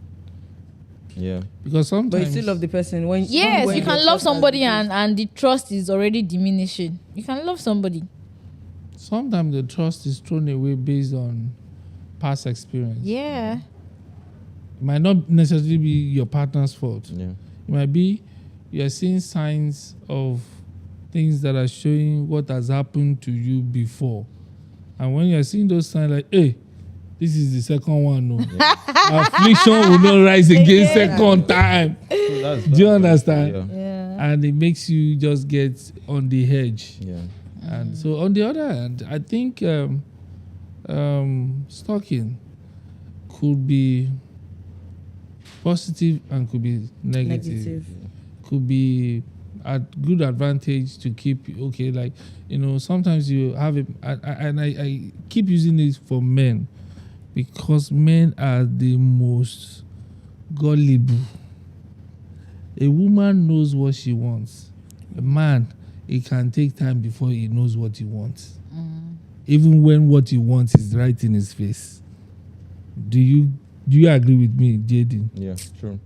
Speaker 2: Yeah.
Speaker 1: Because sometimes
Speaker 3: but you still love the person when
Speaker 4: Yes,
Speaker 3: when
Speaker 4: you
Speaker 3: your
Speaker 4: can love
Speaker 3: trust has
Speaker 4: somebody
Speaker 3: reduced.
Speaker 4: and the trust is already diminishing. You can love somebody.
Speaker 1: sometimes the trust is thrown away based on past experience.
Speaker 4: Yeah.
Speaker 1: It might not necessarily be your partner's fault.
Speaker 2: Yeah.
Speaker 1: It might be you're seeing signs of things that are showing what has happened to you before. And when you're seeing those signs like, hey, this is the second one. No. Affliction will not rise again second time.
Speaker 2: So that's
Speaker 1: Do you understand?
Speaker 2: Yeah.
Speaker 4: Yeah.
Speaker 1: And it makes you just get on the edge.
Speaker 2: Yeah.
Speaker 1: And so on the other hand, I think stalking could be positive and could be negative. Could be a good advantage to keep okay. Like, you know, sometimes you have it, and I keep using this for men because men are the most gullible. A woman knows what she wants. A man, it can take time before he knows what he wants. Even when what he wants is right in his face. Do you agree with me, Jaden?
Speaker 2: Yeah. True.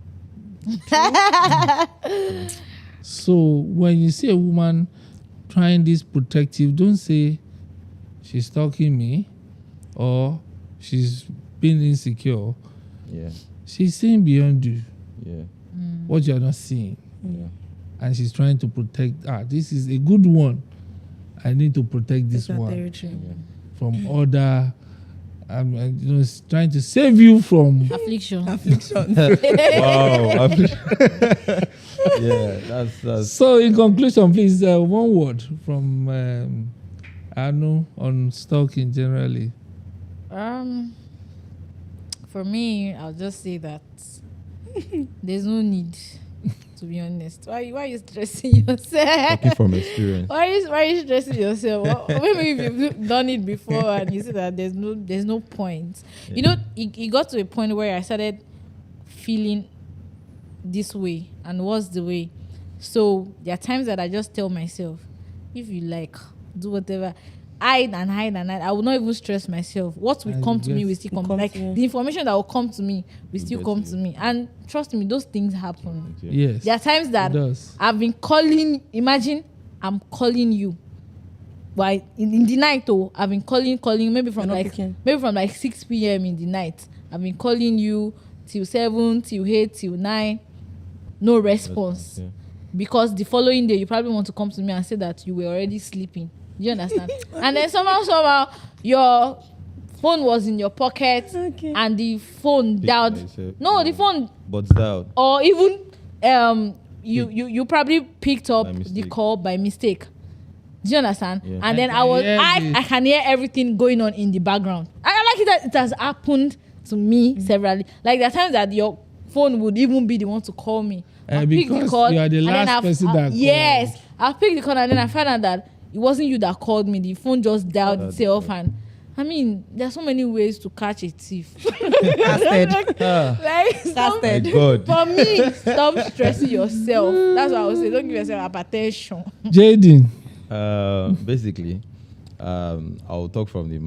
Speaker 1: So when you see a woman trying this protective, don't say she's stalking me or she's being insecure.
Speaker 2: Yeah.
Speaker 1: She's seeing beyond you
Speaker 2: Yeah.
Speaker 1: what you're not seeing.
Speaker 2: Yeah.
Speaker 1: And she's trying to protect, this is a good one. I need to protect this
Speaker 3: That's
Speaker 1: one
Speaker 3: very true.
Speaker 1: from other, it's trying to save you from.
Speaker 4: Affliction.
Speaker 3: Affliction.
Speaker 2: Wow. Yeah. That's.
Speaker 1: So in conclusion, please, one word from Anu on stalking generally.
Speaker 4: For me, I'll just say that there's no need. To be honest, why are you stressing yourself?
Speaker 2: Talking from experience.
Speaker 4: Why are you stressing yourself? Maybe if you've done it before and you see that there's no point.
Speaker 2: Yeah.
Speaker 4: You know, it got to a point where I started feeling this way, and what's the way? So there are times that I just tell myself, if you like, do whatever. Hide. I will not even stress myself. What will
Speaker 1: And
Speaker 4: come to me
Speaker 1: yes,
Speaker 4: will still
Speaker 3: it
Speaker 4: come.
Speaker 3: comes
Speaker 4: Like
Speaker 3: to you.
Speaker 4: the information that will come to me will still
Speaker 2: get
Speaker 4: come
Speaker 2: to
Speaker 4: to
Speaker 2: you.
Speaker 4: me. And trust me, those things happen.
Speaker 2: Okay.
Speaker 1: Yes.
Speaker 4: There are times that
Speaker 1: It does.
Speaker 4: I've been calling. Imagine I'm calling you. Why in the night? Oh, I've been calling. Maybe from
Speaker 3: You're not
Speaker 4: like
Speaker 3: picking.
Speaker 4: 6 p.m. in the night. I've been calling you till 7, till 8, till 9. No response.
Speaker 2: Yeah.
Speaker 4: Because the following day you probably want to come to me and say that you were already sleeping. Do you understand? And then somehow your phone was in your pocket
Speaker 3: Okay.
Speaker 4: and the phone
Speaker 2: Pick
Speaker 4: dialed.
Speaker 2: myself.
Speaker 4: No, the phone,
Speaker 2: But dialed.
Speaker 4: or even you probably picked up
Speaker 2: By
Speaker 4: the
Speaker 2: mistake.
Speaker 4: call by mistake. Do you understand?
Speaker 2: Yeah.
Speaker 4: And then
Speaker 1: I
Speaker 4: I can hear everything going on in the background. I like it that it has happened to me severally. Like there are times that your phone would even be the one to call me. I'll pick the
Speaker 1: Because
Speaker 4: call,
Speaker 1: you are the
Speaker 4: and then
Speaker 1: last person that
Speaker 4: yes,
Speaker 1: called.
Speaker 4: I'll pick the call and then I find out that it wasn't you that called me. The phone just dialed itself, and I mean, there's so many ways to catch a thief.
Speaker 3: Casted.
Speaker 4: Like, stop,
Speaker 3: Casted.
Speaker 2: My God.
Speaker 4: for me, stop stressing yourself. That's what I would say. Don't give yourself hypertension.
Speaker 1: Jaden.
Speaker 2: Basically, I'll talk from the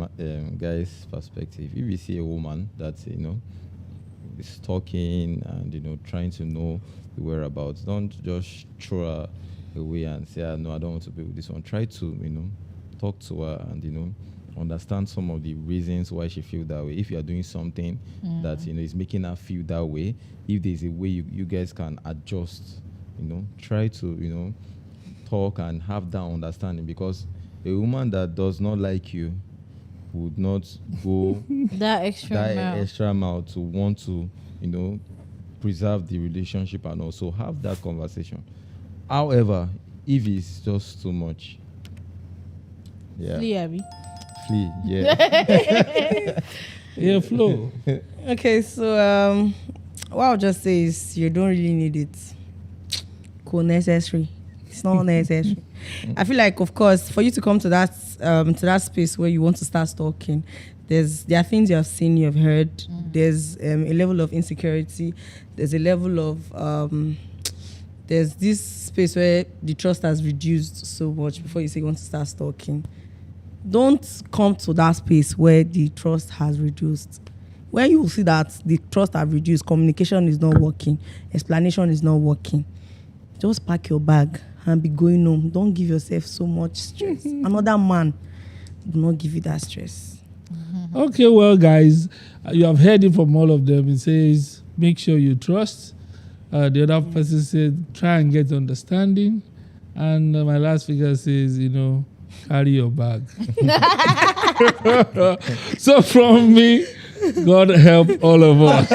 Speaker 2: guy's perspective. If you see a woman that's, is talking and, trying to know the whereabouts, don't just throw her away and say, no, I don't want to be with this one. Try to, talk to her and, understand some of the reasons why she feels that way. If you are doing something that, is making her feel that way, if there's a way you guys can adjust, try to, talk and have that understanding, because a woman that does not like you would not go
Speaker 4: That extra
Speaker 2: mile to want to, preserve the relationship and also have that conversation. However, if it's just too much,
Speaker 4: Flee, Abby.
Speaker 2: flee, yeah.
Speaker 1: Yeah, Flo.
Speaker 3: Okay, so what I'll just say is you don't really need it. Cool, necessary. It's not necessary. I feel like, of course, for you to come to that space where you want to start stalking, there are things you have seen, you have heard. There's a level of insecurity. There's a level of there's this space where the trust has reduced so much before you say you want to start stalking. Don't come to that space where the trust has reduced. When you see that the trust has reduced, communication is not working, explanation is not working, just pack your bag and be going home. Don't give yourself so much stress. Another man will not give you that stress.
Speaker 1: Okay, well, guys, you have heard it from all of them. It says, make sure you trust. The other person said, try and get understanding. And my last figure says, carry your bag. So from me, God help all of us.